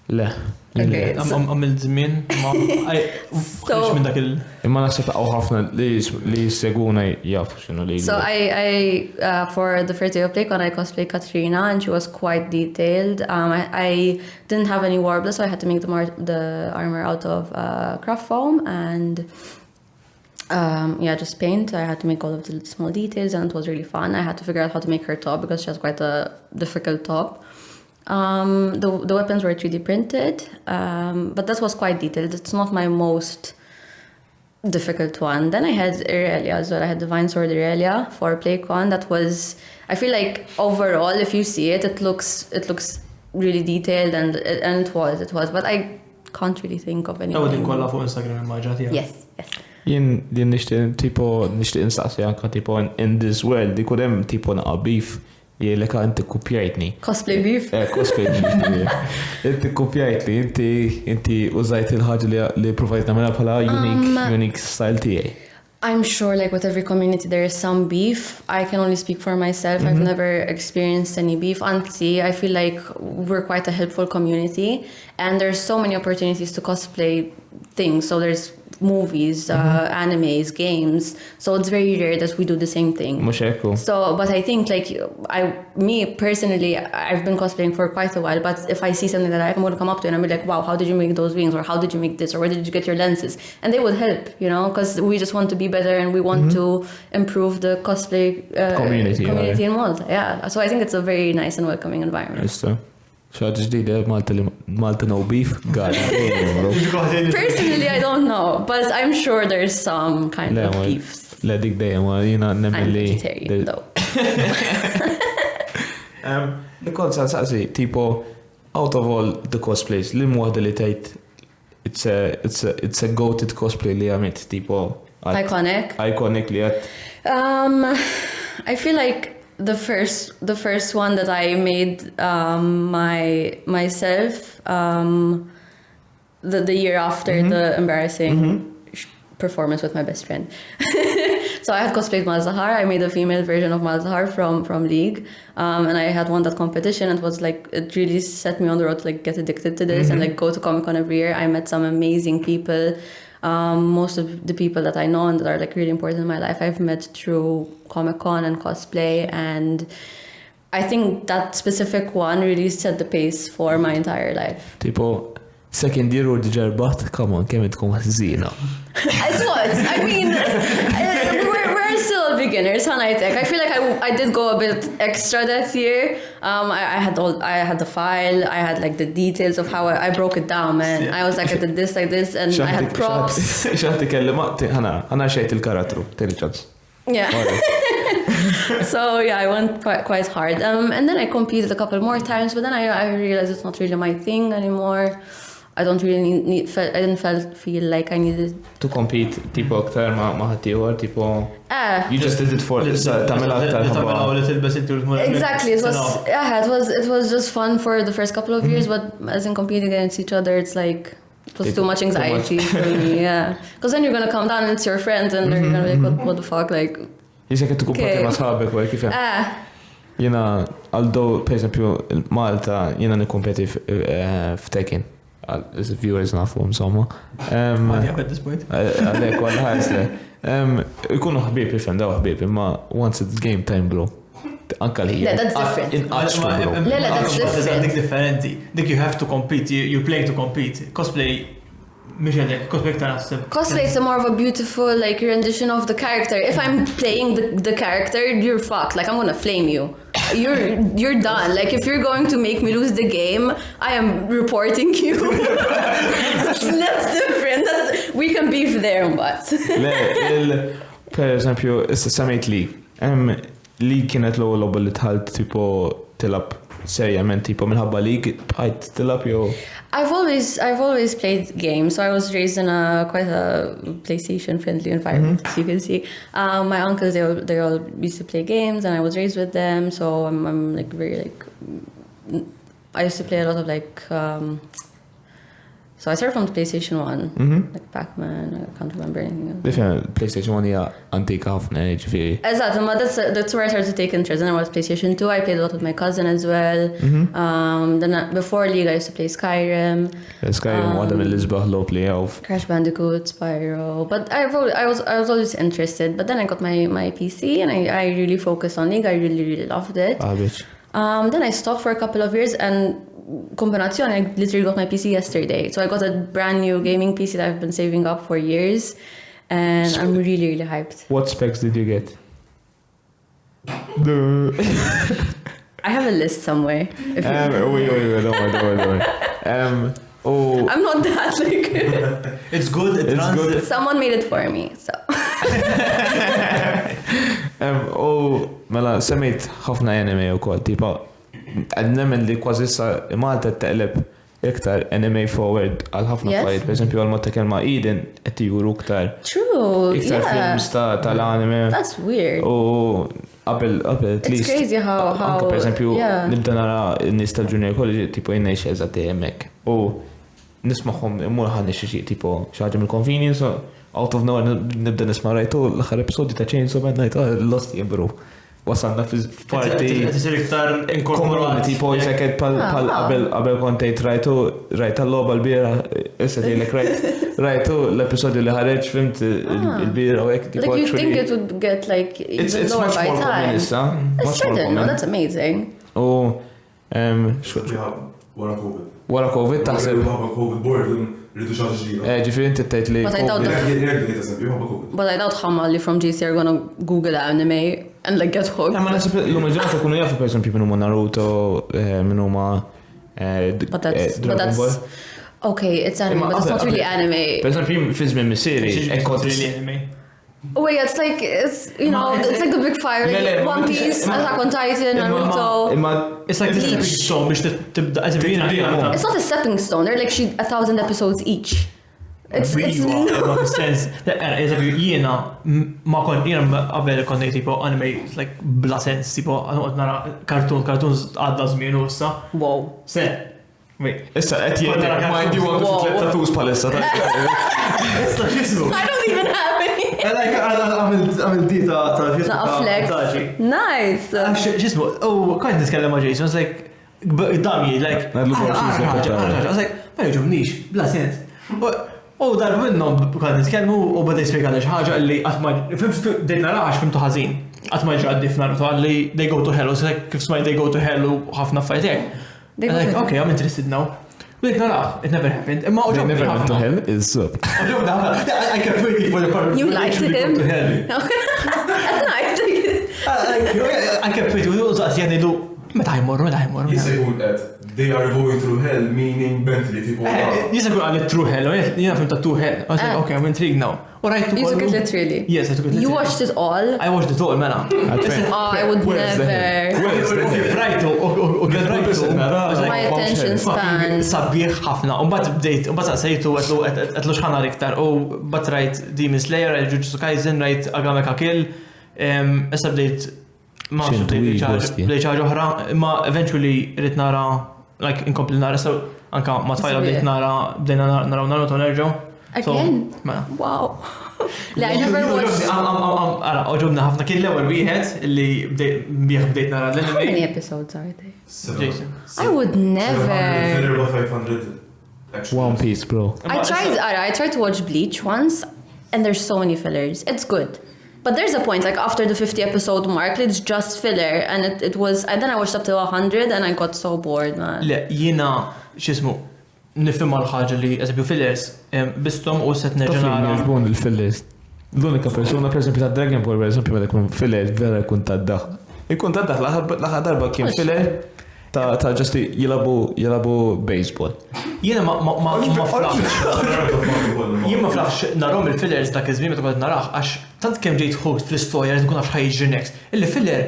Speaker 1: Le.
Speaker 3: Okay.
Speaker 2: Għamil żmien ma minn dak il.
Speaker 1: Imma naħseb għaw ħafna li seguna jafu x'inhu li.
Speaker 3: So I for the first day of PlayCon I cosplayed Katrina and she was quite detailed. I didn't have any warblers, so I had to make the armor out of craft foam and just paint. I had to make all of the small details and it was really fun. I had to figure out how to make her top because she has quite a difficult top. The weapons were 3D printed, but that was quite detailed. It's not my most difficult one. Then I had Ir-Rokna as well. I had Divine Sword Ir-Rokna for PlayCon. That was, I feel like overall, if you see it, it looks really detailed and it was. But I can't really think of anything.
Speaker 2: Din kollha fuq Instagram immaġġa tiegħek.
Speaker 3: Yes.
Speaker 1: Jien din nixtieq instaqsi anke tipo in this world ikun hemm tipo naqa' beef jgħidlek inti kopjajtni.
Speaker 3: Cosplay beef?
Speaker 1: Cosplay beef. Inti kopjajtni, inti użajt il-ħaġa li provajt nagħmilha bħala unique style tiegħi.
Speaker 3: I'm sure like with every community there is some beef. I can only speak for myself. I've never experienced any beef. Honestly, I feel like we're quite a helpful community and there's so many opportunities to cosplay things. So there's movies, animes, games. So it's very rare that we do the same thing. So, but I think like me personally, I've been cosplaying for quite a while, but if I see something that I'm going to come up to and I'm like, wow, how did you make those wings? Or how did you make this? Or where did you get your lenses? And they would help, you know, because we just want to be better and we want to improve the cosplay community in Malta. Yeah. So I think it's a very nice and welcoming environment.
Speaker 1: Yes, sir. Xaħġ ġdida Malta no beef?
Speaker 3: Personally, I don't know, but I'm sure there's some kind of beefs.
Speaker 1: Le dik dejjem, jina nemmen li.
Speaker 3: I'm vegetarian though.
Speaker 1: Nikol saqsi, tipo, out of all the cosplays, li mwahda li tajt, it's a goated cosplay li għamit, tipo. Iconic li għat.
Speaker 3: I feel like the first one that I made myself the year after the embarrassing performance with my best friend. So I had cosplayed Malzahar. I made a female version of Malzahar from League, and I had won that competition. It was like it really set me on the road to like get addicted to this and like go to Comic-Con every year. I met some amazing people. Most of the people that I know and that are like really important in my life, I've met through Comic-Con and cosplay, and I think that specific one really set the pace for my entire life.
Speaker 1: Tipo, second year or ġarbat, come on, kemm tkun ħażina.
Speaker 3: It was. I mean, we're still beginners, I feel like I did go a bit extra that year. I had the file, I had like the details of how I broke it down, man. Yeah. I was like, I did this like this, and I had props.
Speaker 1: Xaħti kellimat, ħana xejt il-karattru, ċans.
Speaker 3: Yeah. So yeah, I went quite hard. And then I competed a couple more times, but then I realized it's not really my thing anymore. I don't really I didn't feel like I needed
Speaker 1: to compete tipo aktar ma ħaddieħor tipo you just did it for
Speaker 3: exactly it was just fun for the first couple of years, but as in competing against each other it was too much anxiety for me, yeah, because then you're gonna come down and it's your friends and they're gonna be like what the fuck, like
Speaker 1: jisek tukkumpati ma sħabek u kif jena although per esempio Malta jena nikkompeti f'Tekken. As viewers nafu insomma.
Speaker 2: At this point.
Speaker 1: Għalek għal ħasle. Ikunu ħbib jifendaw ħbib, imma once it's game time, bro. Anka li.
Speaker 3: Yeah, that's different.
Speaker 2: That's different. Dik you have to compete, you're playing to compete. Cosplay,
Speaker 3: Cosplay is more of a beautiful like rendition of the character. If I'm playing the character, you're fucked. Like I'm gonna flame you. You're done. Like if you're going to make me lose the game, I am reporting you. That's different. We can beef there, but.
Speaker 1: Per esempio, issa semmejt League. League kienet l-ewwel logħba li tħalt tipo tilab serjament tipo minħabba League bħajt tilab jew.
Speaker 3: I've always played games, so I was raised in quite a PlayStation friendly environment, as you can see. My uncles they all used to play games, and I was raised with them. So I'm like very like I used to play a lot of like So I started from the PlayStation 1, like Pac-Man, I can't remember anything else.
Speaker 1: Different PlayStation 1 hija antika ħafna ġifieri.
Speaker 3: Exactly, but that's where I started to take interest. Then I was PlayStation 2, I played a lot with my cousin as well. Then before League, I used to play Skyrim.
Speaker 1: Skyrim waħda mill-isbaħ low play of.
Speaker 3: Crash Bandicoot, Spyro. But I was always interested. But then I got my PC and I really focused on League. I really loved it.
Speaker 1: Bitch.
Speaker 3: Then I stopped for a couple of years and combinazione, I literally got my PC yesterday. So I got a brand new gaming PC that I've been saving up for years. And I'm really hyped.
Speaker 1: What specs did you get?
Speaker 3: I have a list somewhere.
Speaker 1: Wait, don't worry.
Speaker 3: I'm not that like...
Speaker 2: It's good, it runs.
Speaker 1: Good.
Speaker 3: Someone made it for me, so...
Speaker 1: Mela, semmejt ħafna anime u kol, tipa, għadnemmen li kważi sa Malta t-taqleb iktar anime forward għal ħafna fajt, per esempio għal motta kelma Eden qed juru iktar.
Speaker 3: True,
Speaker 1: iktar films tal-anime.
Speaker 3: That's weird.
Speaker 1: U qabel at least.
Speaker 3: It's crazy how
Speaker 1: Anke per esempio nibda nara n-nies tal-junior college tipo jinnejx eżatt hemmhekk. U nisma'hom immur ħanni xi tipo xi ħaġa mill-convenience out of nowhere nibda nisma' rajtu l-aħħar episodju ta' Chainsaw Man ngħid lost jibru. Wasalna fi parti
Speaker 2: tisir iktar inkorporati
Speaker 1: tipo jseked pal qabel kontejt rajta l-logħba l-bira issa tgħidlek rajtu l-episodju li ħareġ fimt il-bira u hekk tipo.
Speaker 3: Like you think it would get like even lower by time. It's certain, no, that's amazing.
Speaker 1: Wara COVID taħseb.
Speaker 4: COVID board rridu xaġa ġdida.
Speaker 1: Ġifieri inti tgħid li.
Speaker 3: But I doubt ħamma li from GC are gonna Google anime and like get hooked.
Speaker 1: Ma nasib l-lum ġurnata kunu jafu per esempio minn huma Naruto, minn huma Dragon Ball.
Speaker 3: Okay, it's anime, but it's not really anime.
Speaker 1: Per esempio fi żmien mis-seri.
Speaker 2: really anime.
Speaker 3: Oh yeah, it's like it's like the big fire, like One Piece, Attack on Titan, Naruto.
Speaker 2: It's like the stepping stone biex tibda
Speaker 3: It's not a stepping stone. They're like 1,000 episodes each. It's
Speaker 2: sense. Jiena ma kont jiena qabel kont ngħid tipo anime like bla sens tipo qed nara cartoons għadda żmien issa.
Speaker 3: Wow.
Speaker 2: Wait.
Speaker 1: Issa qed jgħid mind you want to tattoos palissa.
Speaker 2: Issa x'ismu?
Speaker 3: I don't even have any.
Speaker 2: Għamil dita ta'
Speaker 3: flex. Nice.
Speaker 2: X'ismu? Kont nitkellem ma' Jason, like damji like I was like ma jġobnix, bla sens. Darba minnhom kont nitkellmu u bada jispjegana xi ħaġa li qatt ma dejn narax fimtu ħażin. Qatt ma ġaddi f'Naruto għalli they go to hell, so like kif smaj they go to hell u ħafna affarijiet. Like okay, I'm interested now. Dik narax, it never happened. Imma ġobni
Speaker 1: never went to hell is up.
Speaker 2: Ġobni I kept waiting for the part.
Speaker 3: You liked him? Nice.
Speaker 2: I kept waiting, u żaqs jgħidu meta jmorru.
Speaker 4: Jista' jkun qed they are going through hell, meaning Bentley tipo.
Speaker 2: Jista' jkun għalet through hell, jiena fim ta' to hell. I was like, okay, I'm intrigued now.
Speaker 3: You took it literally?
Speaker 2: Yes, I took it literally.
Speaker 3: You watched it all?
Speaker 2: I watched it all, mela.
Speaker 3: I would never. My attention span.
Speaker 2: Sabiħ ħafna. Bat bdejt, bat sejtu għetlu xħana iktar. Bat rajt Demon Slayer, rajt Jujutsu Kaisen, rajt Agame ka Kill. Issa bdejt ma bdejt ċaġa oħra, ma eventually rrit nara, like inkompli nara, so anka ma tfajla bdejt nara, bdejna naraw Naruto nerġaw.
Speaker 3: Again? Wow. I never watched.
Speaker 2: Oġobna ħafna kien l-ewwel wieħed li bdejt nara l-anime.
Speaker 3: How many episodes are there?
Speaker 2: Jason.
Speaker 3: I would never.
Speaker 4: 500.
Speaker 1: One Piece, bro.
Speaker 3: I tried to watch Bleach once, and there's so many fillers. It's good. But there's a point, like after the 50 episode mark, it's just filler, and it was, and then I watched up to 100 and I got so bored, man.
Speaker 2: Le, jiena, xismu, nifhimha l-ħaġa li eżempju fillers, bistom u set nerġa'
Speaker 1: Jibun il-fillers. L-unika persuna, per esempio, ta' Dragon Ball, per esempio, meta jkun filler, vera jkun taddaħ. Jkun taddaħ, l-aħħar darba kien filler ta' ġasti jilabu baseball.
Speaker 2: Jiena ma flafx narom il-fillers dak iż-żmien meta kont naraħ għax tant kemm ġejt hooked fl-istorja li tkun naf ħajjiġri next. Il-filler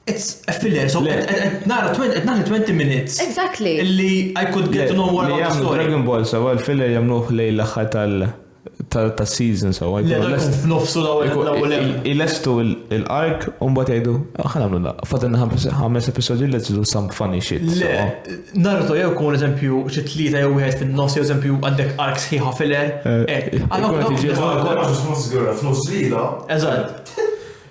Speaker 2: it's a filler, so nara 20 minutes.
Speaker 3: Exactly.
Speaker 2: Illi I could get to know more about the story.
Speaker 1: Dragon Ball, so l-filler jamnuħ lej l-aħħar ta' season so.
Speaker 2: F'nofsu
Speaker 1: il-lestu il-ark un-bat jgħidu, ħanamlu da, fadden 5 episodi let's do some funny shit.
Speaker 2: Le, Naruto jew kun eżempju xi tlieta jew wieħed fin-nofs jew eżempju għandek ark sħiħa filler.
Speaker 4: F'nofs lila.
Speaker 2: Eżatt.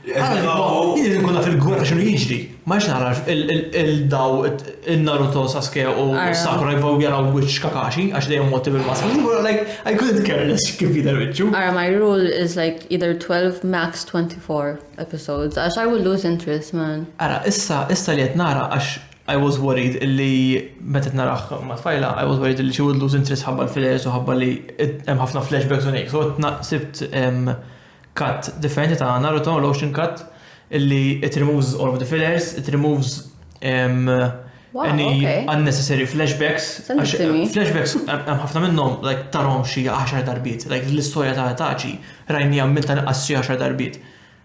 Speaker 2: Jien nkun naf il-gwerra x'inhu jiġri. Ma nara il-daw il-Naruto Sasuke u Sakura jibgħu jaraw wiċċ Kakashi għax dejjem motti bil-mask. Like I couldn't care less kif jidher wiċċu.
Speaker 3: My rule is like either 12 max 24 episodes. Għax I will lose interest, man.
Speaker 2: Issa li qed nara għax I was worried illi meta naraħ ma' tfajla, I was worried illi she would lose interest ħabba l-fillers u ħabba li hemm ħafna flashbacks u hekk. So sibt cut differenti ta' Naruto, lotion cut, illi it removes all of the fillers, it removes any unnecessary flashbacks. Flashbacks, ħafna minnhom, like tarhom xi 10 darbiet, like l-istorja ta' Itachi, rajni għammil ta' naqqas xi 10 darbiet.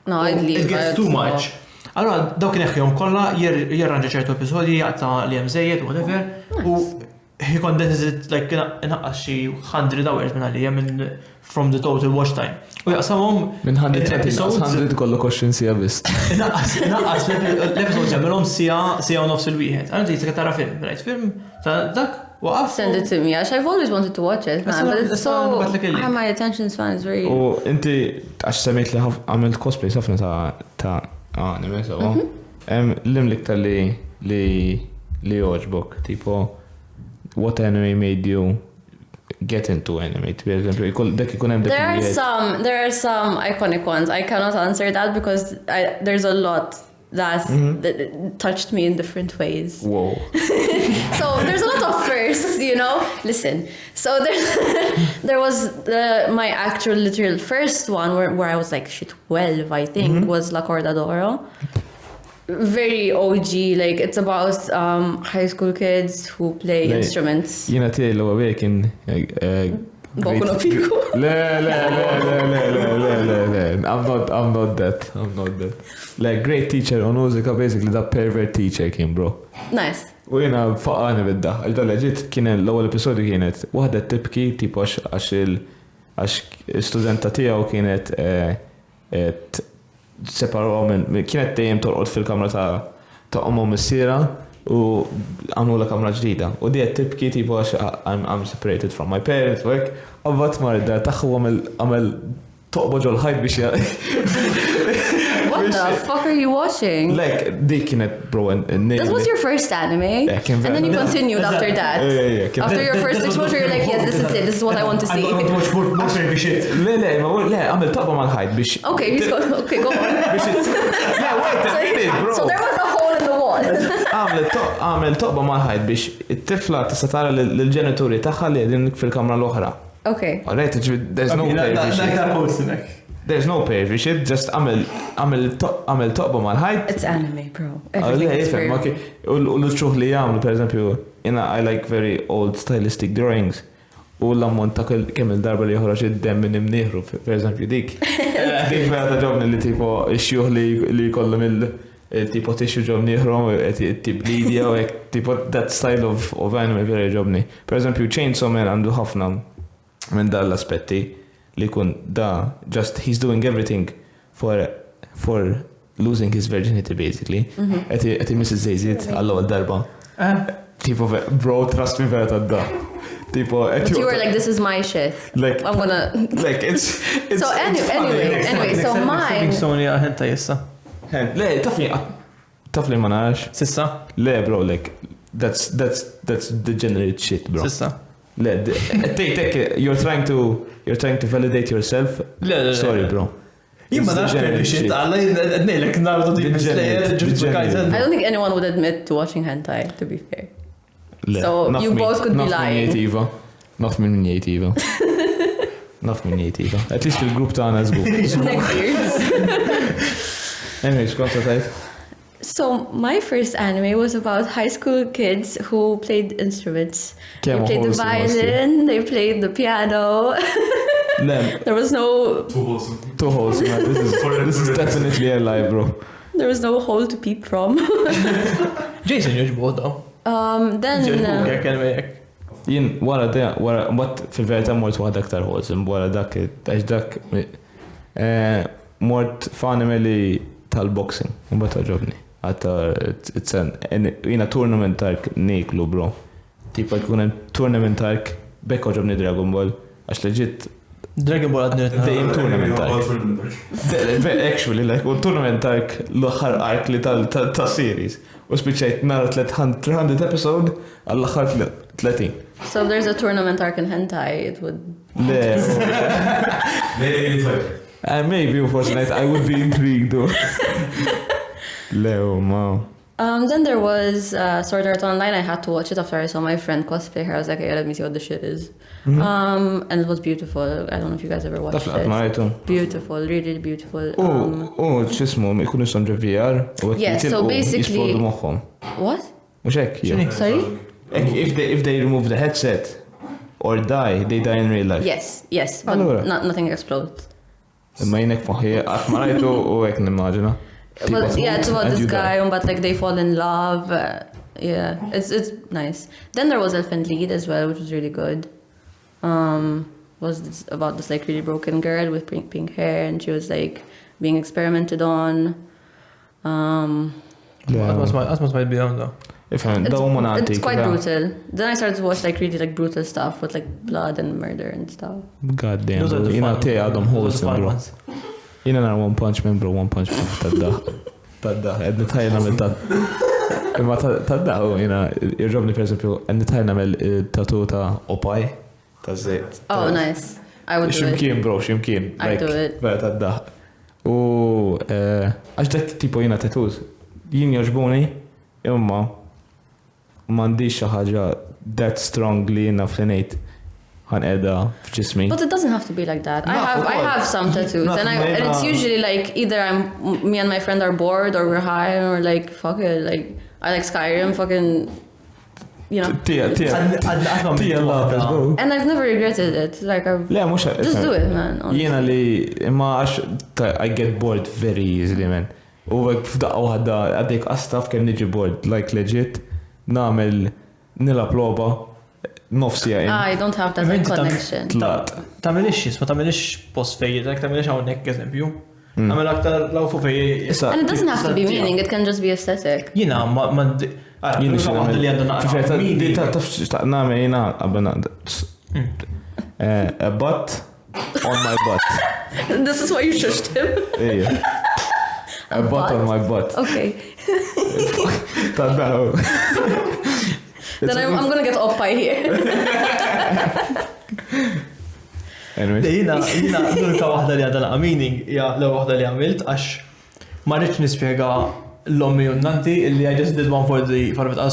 Speaker 3: No, it
Speaker 2: gets too much. Allora, dawk neħjom kollha jirranġa ċertu episodji jaqta' li hemm żejjed whatever, u he condenses it like naqqas xi 100 hours minn għalija from the total watch time. U jaqsamhom
Speaker 1: minn 100 kollu question sija biss.
Speaker 2: Naqqas l-episodes jagħmilhom sija u nofs il-wieħed. Għandi jista' tara film, rajt film ta' dak waqaf.
Speaker 3: Send it to me. I've always wanted to watch it, man, but it's so my attention span is very.
Speaker 1: U inti għax semmejt li għamilt cosplay ħafna ta' anime so. L-imlik li joġbok, tipo what anime made you get into anime? There
Speaker 3: are some iconic ones. I cannot answer that because there's a lot that touched me in different ways.
Speaker 1: Whoa.
Speaker 3: So there's a lot of firsts, you know. Listen. So there was my actual literal first one where I was like 12, I think, was La Corda d'Oro. Very OG, like it's about high school kids who play instruments.
Speaker 1: Jina tiegħi l-ewwel kien
Speaker 3: Boku no Pico.
Speaker 1: Le. I'm not that. Like great teacher on musica, basically that pervert teacher kien, bro.
Speaker 3: Nice.
Speaker 1: U jina faqani bidda. Għal ġit kien l-ewwel episodju kienet waħda tipki tipo għax studenta tiegħu kienet separaw minn kienet dejjem torqod fil-kamra ta' ommu missiera u għamlu la kamra ġdida. U di tibki tipo għax I'm separated from my parents u hekk. Avvat mar id-dar tagħhu għamel toqba ġol ħajt biex
Speaker 3: What the fuck are you watching?
Speaker 1: Like, di kienet, bro,
Speaker 3: that was your first anime?
Speaker 1: Yeah,
Speaker 3: and then you continued after that.
Speaker 1: Yeah.
Speaker 3: After your first exposure, you're like, yes, this is it. This is what I want to see.
Speaker 2: I want to watch more crazy shit.
Speaker 1: Le, għamil taqba mal-ħajt biex.
Speaker 3: Okay, go on.
Speaker 1: Yeah, wait, bro.
Speaker 3: So there was a hole in the wall.
Speaker 1: Għamil taqba mal-ħajt biex it-tifla tista' l-ġenituri tagħha li qegħdin fil-kamra l-oħra.
Speaker 3: Okay.
Speaker 1: Alright, there's no pay. There's no pay for shit, just għamil toqba mal-ħajt.
Speaker 3: It's anime, bro. Everything is fair.
Speaker 1: U l-ċuħ li jgħamlu, per esempio, I like very old stylistic drawings. U l-ammont ta' kemm il-darba li joħroġ id-dem minn imnieħru, per esempio, dik. Dik vera ta' ġobni li tipo xjuħ li kollum il-tipo tixju ġobni jħrom, tip lidja, u tipo that style of anime vera ġobni. Per esempio, Chainsaw Man għandu ħafna minn dal-aspetti. Li kun da, just he's doing everything for losing his virginity basically. Eti Mrs. Zayzit għallu għal-darba. Tipo, bro, trust me vera ta' da. Tipo,
Speaker 3: but you were like, this is my shit.
Speaker 1: Like,
Speaker 3: I'm gonna.
Speaker 1: Like, it's
Speaker 3: so anyway, so mine.
Speaker 2: Sony ħenta jessa.
Speaker 1: Le, tafli ma narax.
Speaker 2: Sissa?
Speaker 1: Le, bro, like, that's degenerate shit, bro.
Speaker 2: Sissa?
Speaker 1: Le, take, you're trying to validate yourself.
Speaker 2: Le.
Speaker 1: Sorry, bro.
Speaker 2: Jimma nax perdi shit, għalla nejlek Naruto di
Speaker 3: I don't think anyone would admit to watching hentai, to be fair. So you both could be lying.
Speaker 1: Naf minn jgħid Iva. At least fil-grupp tagħna żgur. Anyway, x'kont tajt?
Speaker 3: So my first anime was about high school kids who played instruments. They played the violin, they played the piano. There was no...
Speaker 4: Too wholesome.
Speaker 1: This is definitely a lie, bro.
Speaker 3: There was no hole to peep from.
Speaker 2: Jason, you're both though.
Speaker 3: Then...
Speaker 1: Jien, mbagħad fil-verità mort waħda aktar ħolsem, wara dak, għax dak mort f'animali tal-boxing, mbagħad ġobni. Jina tournament arc niklu, bro. Tipo jkun hemm tournament arc bekk ġobni Dragon Ball, għax leġit
Speaker 2: Dragon Ball għadni
Speaker 1: dejjem tournament arc. Actually, like, u tournament arc l-aħħar arc li ta' series. U spiċċajt nara 300 episode għall-aħħar 30.
Speaker 3: So if there's a tournament arc in hentai, it would...
Speaker 1: Maybe, unfortunately, I would be intrigued though. Leo, wow.
Speaker 3: Then there was Sword Art Online. I had to watch it after I saw my friend cosplay her. I was like, hey, let me see what the shit is. And it was beautiful. I don't know if you guys ever watched it. Beautiful, really beautiful.
Speaker 1: ċismu, ikunu sondra VR.
Speaker 3: Yes, so basically... What? Sorry?
Speaker 1: If they remove the headset or die, they die in real life.
Speaker 3: Yes, but nothing explodes.
Speaker 1: Ma jinek faħi, għat marajtu u għek nimmaġina.
Speaker 3: But yeah, it's about this guy, but like they fall in love. Yeah, it's nice. Then there was Elfen Lied as well, which was really good. Was about this like really broken girl with pink hair, and she was like being experimented on.
Speaker 2: Asmas might be on though.
Speaker 1: It's
Speaker 3: quite brutal. Then I started to watch like really like brutal stuff with like blood and murder and stuff.
Speaker 1: God damn, you know, Adam wholesome, bro. You know, One Punch Man, bro, One Punch Man. Tadda, edni tajna mill tad. Imma tadda, you know, irġobni per esempio, edni tajna mill tatu ta' opaj, ta' zejt.
Speaker 3: Oh, nice. I would do it.
Speaker 1: Ximkien, bro, ximkien.
Speaker 3: I'd do it.
Speaker 1: Vera tadda. U, għax dak tipo jina tattoos. Jien joġbuni, imma, mandiċ xaħġa that strongly enough li nejt għan edha f'ġismi.
Speaker 3: But it doesn't have to be like that. I have some tattoos and it's usually like either me and my friend are bored or we're high and we're like, fuck it, like I like Skyrim, fucking, you know. And I've never regretted it. Like just do it, man.
Speaker 1: Jena li, imma I get bored very easily, man. U f'daqqa waħda għaddejk astaf kem niġi bored, like legit. Namel nilab loba nofsija in.
Speaker 3: I don't have that like, connection.
Speaker 2: Tamilix post fejjed, tamilix għawnek eżempju. Għamil aktar law fu fejjed.
Speaker 3: And it doesn't have to be meaning, it can just be aesthetic.
Speaker 2: Jina, jina xaħda li għandu
Speaker 1: namel jina għabena. A butt on my butt.
Speaker 3: This is why you shushed him.
Speaker 1: A butt on my butt.
Speaker 3: Okay. Then I'm gonna get off by here.
Speaker 1: Anyway.
Speaker 2: Jina, l-unika wahda li għadana meaning, l-wahda li għamilt, għax marriċ nispiega l-ommi unnanti, illi I just did one for it,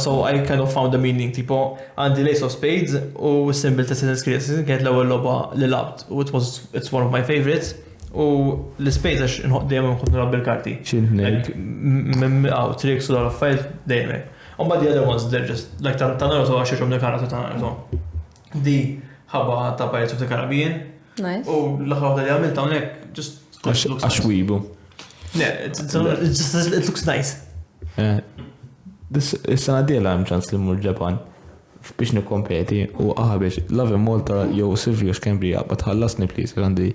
Speaker 2: so I kind of found the meaning, tipo, għandi Ace of Spades, u symbol ta' Assassin's Creed, kienet l-ewwel logħba li labt, u it's one of my favorites. U l-spejt għax dejjem nħobb nilgħab bil-karti.
Speaker 1: X'inhekk?
Speaker 2: Tricks u l-affajt dejjem. But the other ones they're just like ta' Naruto għax ixhom Naruto ta' Naruto. Di ħabba ta' Pirates of the Caribbean.
Speaker 3: Nice.
Speaker 2: U l-aħħar waħda li għamilt hawnhekk just
Speaker 1: għax wibu.
Speaker 2: Yeah, it looks nice.
Speaker 1: Is-sena diela hemm ċans li mmur Ġapan biex nikkompeti u biex Love in Malta jew Silvio x'Cambria but ħallasni please għandi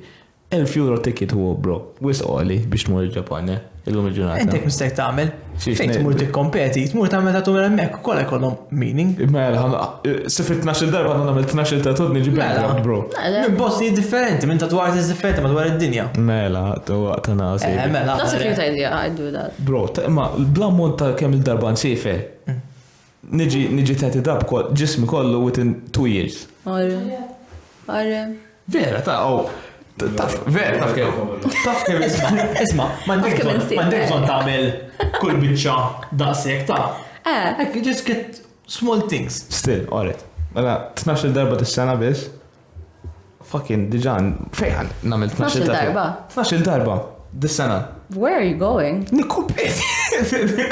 Speaker 1: €1,000 ticket huwa bro. Wis qoli biex tmur il-Ġapan, illum il-ġurnata.
Speaker 2: Intek mistek tagħmel. Fejn tmur tikkompeti, tmur tagħmel tagħtu minn hemmhekk ukoll ikollhom meaning.
Speaker 1: Mela, sifit 12 darba nagħmel 12 tatut niġi background, bro.
Speaker 2: Minn bosti differenti, minn tatwar differenti madwar id-dinja.
Speaker 1: Mela, waqt nasi.
Speaker 2: Mela.
Speaker 3: That's a cute idea, I'd do that.
Speaker 1: Bro, ma bla mod ta' kemm il-darba nsifer. Niġi tagħti dab ġismi kollu within 2 years.
Speaker 3: Arre.
Speaker 1: Vera, taf kem
Speaker 2: isma, m'għandek bżonn tagħmel kull biċċa daqshekk ta'. Just get small things.
Speaker 1: Still, alright. Mela 12 darba tis-sena biss. Fucking diġan fejn nagħmel 12 darba. 12 darba dis-sena.
Speaker 3: Where are you going?
Speaker 1: Nikkompeti.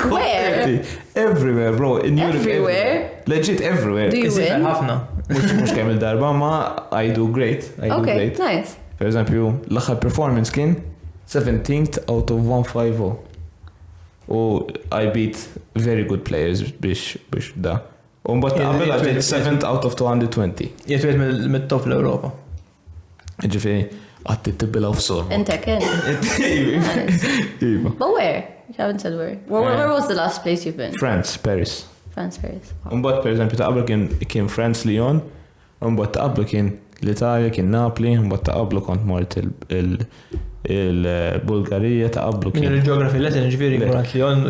Speaker 3: Where?
Speaker 1: Everywhere, bro.
Speaker 3: Everywhere?
Speaker 1: Legit everywhere.
Speaker 3: Do you win?
Speaker 2: Ħafna.
Speaker 1: Mhux kemm il-darba ma I do great.
Speaker 3: Okay, nice.
Speaker 1: Per eżempju, l-aħħar performance kien 17th out of 150. U I beat very good players biex da. Mbagħad ta' qabel ġejt 7th out of 220.
Speaker 2: Jgħid mit-top l-Ewropa.
Speaker 1: Ġifieri għatti tibbilha f'sorma.
Speaker 3: Inta kien. But where? You haven't said where. Where was the last place you've been?
Speaker 1: France, Paris.
Speaker 3: France, Paris.
Speaker 1: Mbagħad pereżempju ta' qabel kien France, Lyon, mbagħad ta' qabel kien l-Italja, kien Napoli, mbagħad ta' qablu kont mort il-Bulgarija, ta' qablu
Speaker 2: kien. Il-ġeografi Latin ġifieri mort Lyon u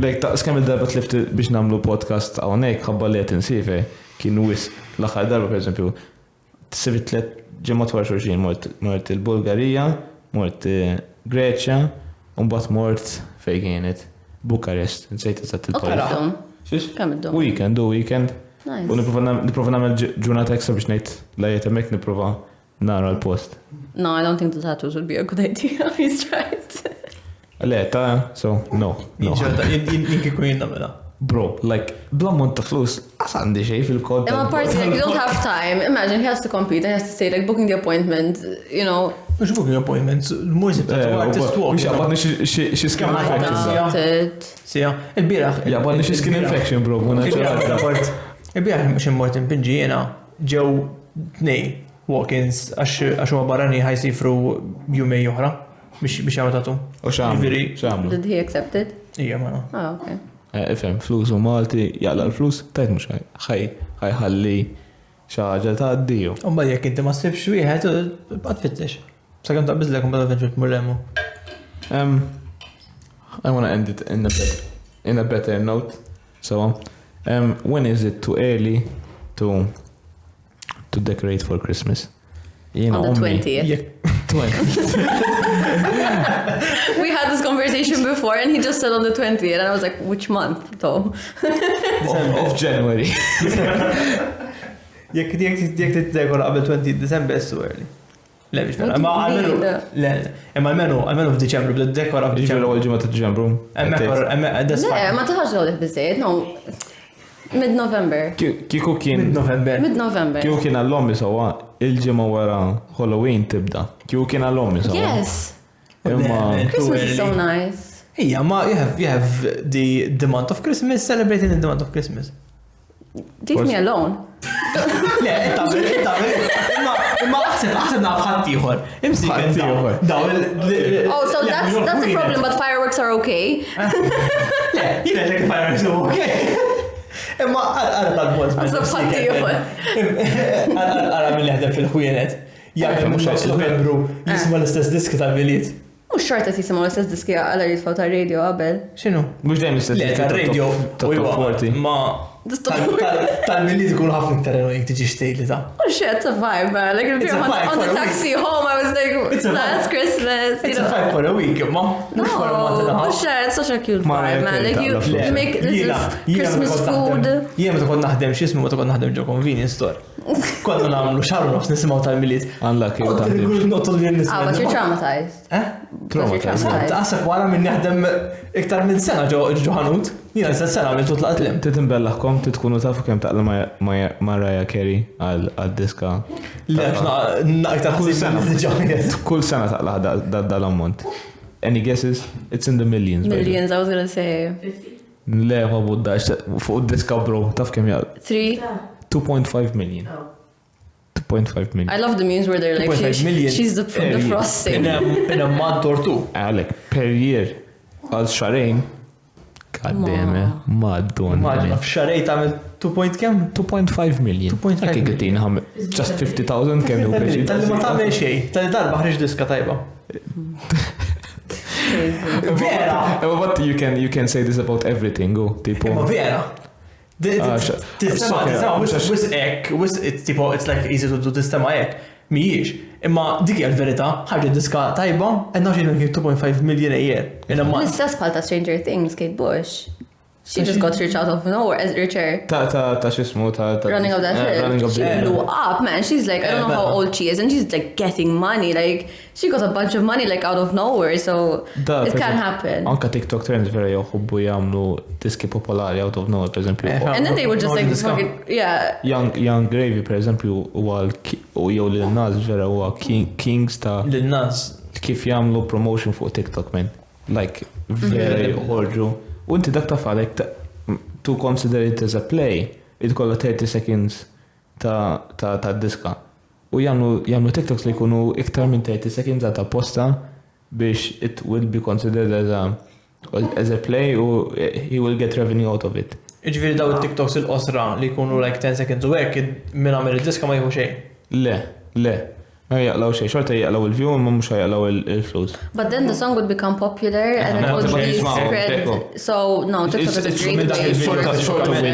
Speaker 1: Lek ta' skemm il-darba tlift biex nagħmlu podcast hawnhekk ħabba li qed insife kien wisq l-aħħar darba pereżempju tsir 3 ġimgħat wara xulxin mort il-Bulgarija, mort Greċja, u mbagħad mort fejn kienet Bukarest, nsejt eżatt il-pajjiż. Weekend. U nipprova nagħmel ġurnata ekstra biex ngħid lejjed hemmhekk nipprova nara l-post.
Speaker 3: No, I don't think the tattoos would be a good idea. He's right.
Speaker 1: So no.
Speaker 2: Jien kieku jien nagħmilha.
Speaker 1: Bro, like, bl-ammont ta' flus, għandi xej fil-kod.
Speaker 3: Imma party, like, you don't have time. Imagine, he has to compete, he has to say, like, booking the appointment, you know.
Speaker 2: Mux booking appointment, l-mużik ta' artist walk.
Speaker 1: Mux jabadni xie skin infection.
Speaker 2: Sija, il-biraħ.
Speaker 1: Jabadni xie skin infection, bro.
Speaker 2: Il-biraħ mux immort impinġi jena, ġew 2 walk-ins għax huwa barani ħajsifru jumej oħra biex jagħmlu tatu.
Speaker 1: U x'għamlu?
Speaker 3: Did he accept it?
Speaker 2: Ija ma.
Speaker 3: Ah, okay.
Speaker 1: Ifhem, flus u Malti, jaqla l-flus, tajt mux ħajħalli xaġa ta' d-diju.
Speaker 2: Umba jek inti ma s-sibx wieħed, bad fittex. Sakemm ta' bizlek un bada fittex murremu.
Speaker 1: I want to end it in a better note. So, when is it too early to decorate for Christmas?
Speaker 3: On the 20th.
Speaker 1: 20th.
Speaker 3: We had this conversation before and he just said on the 20th and I was like, which month though?
Speaker 1: of January.
Speaker 2: Jek t-dekor qabel 20 December is too early. Le, biex vera. Imma għalmenu f'Diċembru, bda d-dekor f'Diċembru.
Speaker 1: Ġivra għal-ġimma ta' Diċembru.
Speaker 3: Le, ma taħħaġ għodek bizzejt, no. Mid-November.
Speaker 1: Kiku kien.
Speaker 3: Mid-November.
Speaker 1: Kiku kien għall-ommi sawa il-ġimma wara Halloween tibda. Kiku kien għall-ommi sawa.
Speaker 3: Yes. Christmas is so nice.
Speaker 2: Yeah, you have the month of Christmas, celebrating the month of Christmas.
Speaker 3: Leave me alone.
Speaker 2: Le, imma aħseb nafħat ieħor. Imsik
Speaker 3: Oh, so that's a problem, but fireworks are okay.
Speaker 2: Le, jiena like fireworks are okay. Imma għara tal-bons. Għara mill ħedem fil-ħujenet. Jgħamil mux Novembru jisma l-istess diski tal-miliet.
Speaker 3: Mux xorta jisimaw l-istess diski għala jitfaw tal-radio għabel.
Speaker 2: Xinu?
Speaker 1: Mux dejjem l-istess
Speaker 2: diski tal-radio. Ma tal-miliet ikun ħafna iktar jek tiġi xtejli ta'
Speaker 3: Oh shit, it's a vibe, man. Like if you're on the taxi home, I was like, that's Christmas.
Speaker 2: It's a vibe for a week, ma. Mux for a month and a half.
Speaker 3: Oh shit, it's such a cute vibe, man. Like you make little Christmas food.
Speaker 2: Jien ma tkun naħdem xismu, ma tkun naħdem ġo convenience store. Konna namlu xarru nofs nisimaw tal-miliet.
Speaker 1: Unlucky.
Speaker 3: But you're traumatized.
Speaker 2: Traumatized. Għasab wara minn naħdem iktar minn sena ġo ħanut. Jina sena għamil tutlaqt lem.
Speaker 1: Titimbellaħkom, titkunu tafu kem taqla Mariah Cary għal-diska. Kull sena taqla dal-ammont. Any guesses? It's in the millions.
Speaker 3: Millions, I was gonna say.
Speaker 1: Le, ma buddax, fuq diska bro, taf kem jgħal. 2.5 million. 2.5 million.
Speaker 3: I love the memes where they're like, she's the frosting.
Speaker 2: In a month or two.
Speaker 1: Like, per year, għal xarejn, Għaddeme, maddun.
Speaker 2: Maġna, f'xarej tagħmel
Speaker 1: 2.5 million. 2.5 million. Just 50,000 kemm hu peġi.
Speaker 2: Tal-li ma tagħmel xejn, tal-li darba ħriġ diska tajba. Vera.
Speaker 1: What you can say this about everything, go. Tipo.
Speaker 2: Ma vera. It's like easy to do sistema hekk. Mijiex. Imma dik hija l-verità, ħarġet diska tajba, and now she's making 2.5 million a year in a month.
Speaker 3: L-istess bħal ta' Stranger Things, Kate Bush. She just got rich out of nowhere as richer.
Speaker 1: Ta' xismu,
Speaker 3: running up that hill. She blew up, man. She's like, I don't know how old she is, and she's like getting money. Like, she got a bunch of money like out of nowhere, so it can happen.
Speaker 1: Anka TikTok trends vera joħobbu jagħmlu diski popolari out of nowhere, per eżempju.
Speaker 3: And then they would just like fucking, yeah.
Speaker 1: Young Gravy, per eżempju, u jew Lil Nas vera huwa kings ta'
Speaker 2: Lil Nas.
Speaker 1: Kif jagħmlu promotion fuq TikTok, man. Like, vera joħorġu. U inti dak taf għalek to consider it as a play, it kolla 30 seconds ta' diska. U jamlu TikToks li kunu iktar minn 30 seconds ta' posta biex it will be considered as a play u he will get revenue out of it.
Speaker 2: Iġviri daw TikToks il-qosra li kunu like 10 seconds u għek minn għamil il-diska ma jħu xej.
Speaker 1: Le. Ma jaqlaw xej, xorta jaqlaw il-view ma mux jaqlaw il-flus.
Speaker 3: But then the song would become popular and it would be spread. So, no, TikTok is a great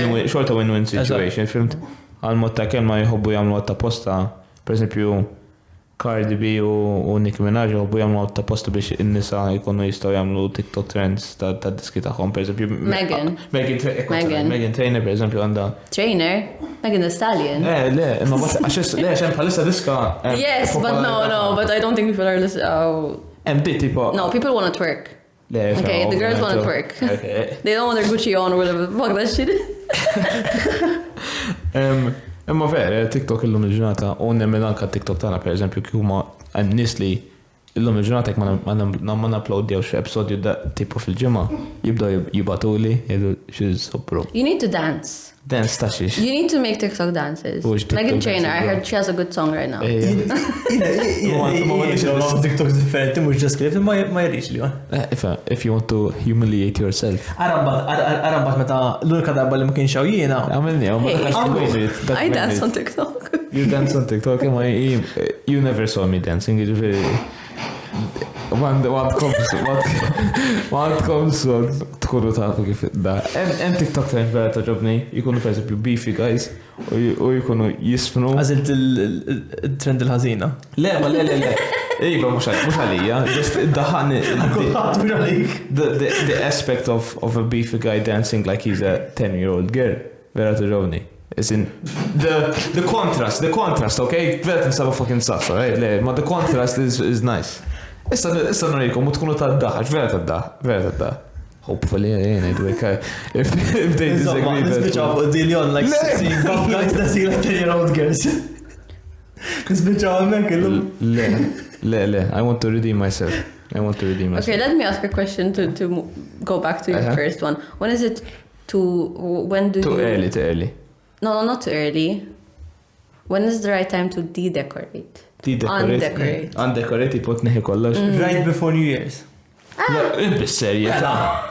Speaker 3: way.
Speaker 1: Shorta win-win situation, fimt? Għal-mod ta' kelma jħobbu jgħamlu għatta posta, per esempio, Cardi B u Nicki Minaj jħobbu jgħamlu għatta posta biex in-nisa jkunu jistaw jgħamlu TikTok trends ta' diski taħħom, per esempio. Megan Trainer, per esempio, għanda.
Speaker 3: Trainer? Megan Thee Stallion?
Speaker 1: Għaxem bħalissa diska.
Speaker 3: Yes, but no, but I don't think people are listening. No, people want to twerk. Okay, the girls want to twerk. They don't want their Gucci on or whatever. Fuck that shit.
Speaker 1: Imma veri, TikTok illum il-ġurnata, u nemmen anka TikTok tana, per eżempju, kjuma għannis li illum il-ġurnata ma n-upload xie episodju da tipo fil-ġimma, jibdaw jibatuli, jgħidu she's so pro.
Speaker 3: You need to dance.
Speaker 1: Dance taxix.
Speaker 3: You need to make TikTok dances. Megan Trainor, I heard she has a good song right now.
Speaker 2: TikToks differenti, mux just clip, ma jirriċ li
Speaker 1: If you want to humiliate yourself.
Speaker 2: Arambat meta l-urka darba li ma kien xaw jiena.
Speaker 3: I dance on TikTok.
Speaker 1: You dance on TikTok, you never saw me dancing, Għandkom sod tkunu tafu kif da. En TikTok trend vera taġobni, jikunu per esempio beefy guys u jikunu jisfnu.
Speaker 2: Għazilt il-trend il-ħazina.
Speaker 1: Le. Iva, mux għalija, just daħan the aspect of a beefy guy dancing like he's a 10-year-old girl. Vera taġobni. As in, the contrast, okay? Vera tinsaba fucking sass, right? Ma the contrast is nice. Issa norikom, u tkunu taddaħ, vera taddaħ. Hopefully, I do it. If they disagree.
Speaker 2: Nisbitċaw fuq Lyon, like seeing buff guys that see like 10-year-old girls. Nisbitċaw għammek illum.
Speaker 1: Le, I want to redeem myself.
Speaker 3: Okay, let me ask a question to go back to your first one. When is it when do you...
Speaker 1: Too early.
Speaker 3: No, not too early. When is the right time to de-decorate?
Speaker 1: Undecorate, jipot neħi kollox.
Speaker 2: Right before New Year's.
Speaker 1: Bis-serja ta'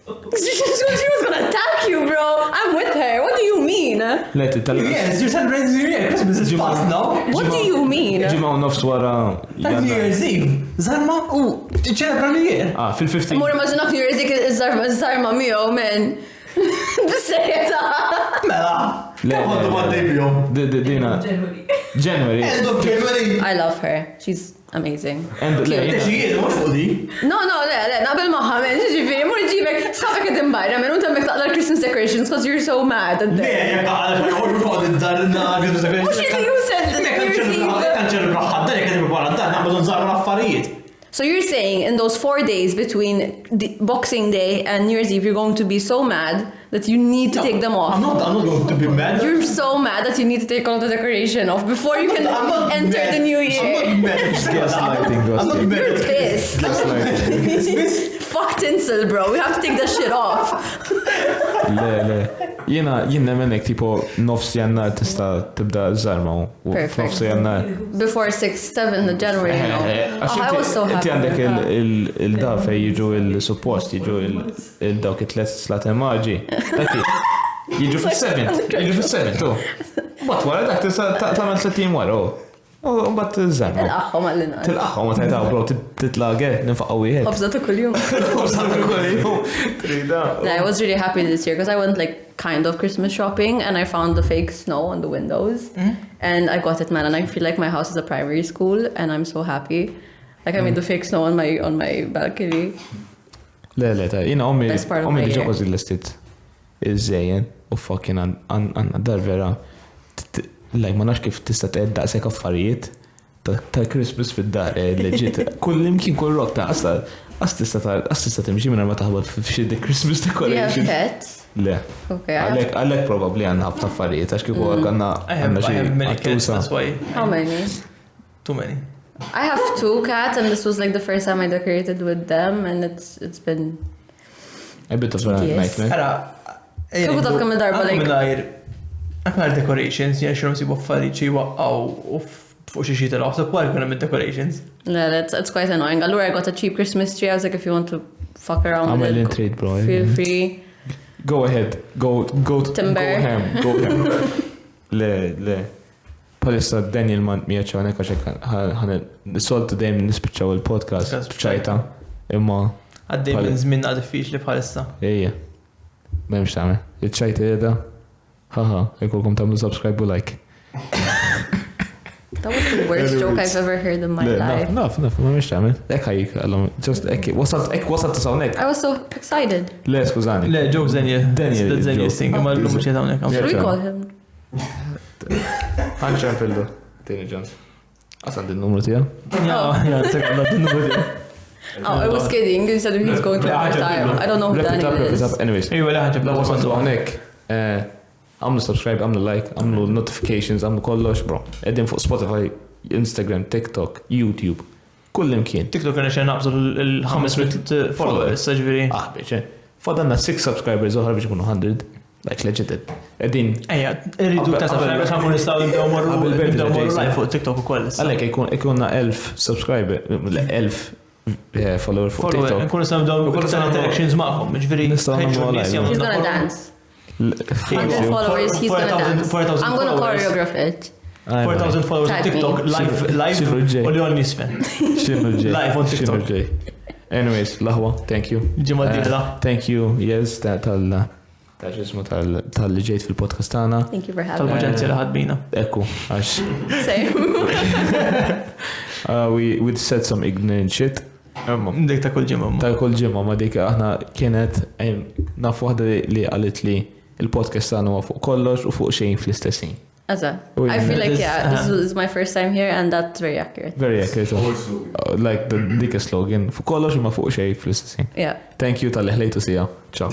Speaker 3: She was gonna attack you, bro. I'm with her. What do you mean?
Speaker 2: Yes, you're celebrating New Year. Christmas is past now.
Speaker 3: What do you mean?
Speaker 1: Ġimaw nofs wara.
Speaker 2: New Year's Eve. Zarma ċelebra New Year.
Speaker 1: Fil-15.
Speaker 3: Mura maġunak New Year's Eve zarma miegħu, man. Bis-serja ta'
Speaker 2: Mela. Għandu għaddej bjom.
Speaker 1: Dina. January.
Speaker 2: End of January.
Speaker 3: I love her. She's amazing.
Speaker 2: No,
Speaker 3: naqbel maħħa, men, ġifiri, mur ġibek, sħabek id imbajra, men, unta mek taqla Christmas decorations, because you're so mad at them.
Speaker 2: Yeah,
Speaker 3: So you're saying in those 4 days between the Boxing Day and New Year's Eve, you're going to be so mad that you need to take them off.
Speaker 2: I'm not going to be mad.
Speaker 3: You're so mad that you need to take all the decoration off before you can enter the new year.
Speaker 2: I'm not mad.
Speaker 3: You're pissed. Fuck tinsel, bro. We have to take that shit off.
Speaker 1: Le. Jina mennek tipo nofs jannar tista tibda zarma u nofs jannar.
Speaker 3: Before 6-7 January, you know. I was so happy.
Speaker 1: Inti għandek il-da fej jiġu il-suppost, jiġu il-dawk it-tlet slat emaġi. Jiġu fil-7, tu. Bat wara dak ta' 3 wara, bat zarma.
Speaker 3: Til-qaħħom għallina.
Speaker 1: Til-qaħħom ma tajtaw, bro, titlager, nifaqqa wieħed.
Speaker 3: Obżatu kull-jum. I was really happy this year because I went like kind of Christmas shopping and I found the fake snow on the windows and I got it, man, and I feel like my house is a primary school and I'm so happy. Like I made the fake snow on my balcony.
Speaker 1: Le, jina ommi li ġoqoż il-listit iż-żejjen u fucking għanna dar vera like ma nafx kif tista' tqed daqshekk affarijiet ta' Christmas fid-dar leġit. Kull imkien kull rock ta' tista' timxi minn ma taħbad f'xi Christmas decoration.
Speaker 3: You have pets?
Speaker 1: Le.
Speaker 3: Okay.
Speaker 1: Għalek probably għanna ħafna affarijiet għax kieku għanna
Speaker 2: xi that's why.
Speaker 3: How many?
Speaker 2: Too many.
Speaker 3: I have 2 cats and this was like the first time I decorated with them and it's been
Speaker 1: A bit of a nightmare.
Speaker 2: Ara.
Speaker 3: Kieku taf kemm il-darba lejk.
Speaker 2: Aktar decorations, jgħan xrom sibu affariċi waqqaw u fuq xie xie tal-għaf, kwar kuna mid decorations.
Speaker 3: No, it's quite annoying. Allura I got a cheap Christmas tree. I was like, if you want to fuck around with
Speaker 1: it, trade, bro.
Speaker 3: Feel free.
Speaker 1: Go ahead. Go
Speaker 3: Timber.
Speaker 1: Go ham. Le. Palissa Daniel Mant miħaċa għanek għaxek soltu dejjem nispiċċaw il-podcast bċajta. Imma.
Speaker 2: Għaddej minn zmin għadifix li bħalissa.
Speaker 1: Ejja. Memx taħme. Il-ċajta jeda. Haha, ikolkom tamlu subscribe u like.
Speaker 3: That was the worst joke I've ever heard in my life.
Speaker 1: Naf, ma memx taħme. Ek ħajik, għallom, just ek, wasalt t-sawnek.
Speaker 3: I was so excited.
Speaker 1: Le, skużani.
Speaker 2: Le, joke Daniel. That's Daniel thing. Ma l-lum mux jitawnek.
Speaker 3: Should we call him?
Speaker 1: Għanċan fillu. Tini ġans. Għasan din numru tija?
Speaker 2: Ja, sekunda din numru tija.
Speaker 3: Oh, I was kidding. You said he's going to retire. I don't know who Daniel is.
Speaker 1: Anyways.
Speaker 2: Ejwa, laħġab.
Speaker 1: Wasaltu għonek. Għamlu subscribe, għamlu like, għamlu notifications, għamlu kollox, bro. Eddin fuq Spotify, Instagram, TikTok, YouTube. Kullim kien.
Speaker 2: TikTok għana xen naqbżu l-500 followers, saġviri.
Speaker 1: Bieċe. Fadanna 6 subscribers uħra biex kunu 100. Like legit. Eddin.
Speaker 2: Ejja, irridu ta' subscribers għamlu nistaw nibdaw morru live fuq TikTok u koll.
Speaker 1: Għalek, ikunna 1000 subscriber, 1000 follower fuq TikTok.
Speaker 2: Nkun nistaw nibdaw interactions ma'kom, ġviri.
Speaker 3: He's gonna dance. 100 followers, he's gonna dance. I'm gonna choreograph it.
Speaker 2: 4,000 followers on TikTok, live, u li għal nisfen. Live on TikTok.
Speaker 1: Anyways, laħwa, thank you.
Speaker 2: Ġimma d-dira.
Speaker 1: Thank you, yes, tal-ġismu tal-li ġejt fil-podcast tana.
Speaker 3: Thank you for having me.
Speaker 2: Tal-maġenzja li ħadbina.
Speaker 1: Ekku, għax.
Speaker 3: Same.
Speaker 1: We said some ignorant shit.
Speaker 2: Dik ta' kull ġimma.
Speaker 1: Ta' kull ġimma, ma dik aħna kienet nafu waħda li għalit li il-podcast tana huwa fuq kollox u fuq xejn fl-istessin.
Speaker 3: I feel like, this is my first time here and that's very accurate.
Speaker 1: Very accurate. Like the dik slogan. Fuq kollox ma fuq xejn fl-istessin.
Speaker 3: Yeah.
Speaker 1: Thank you tal-ħlejtu sija. Ciao.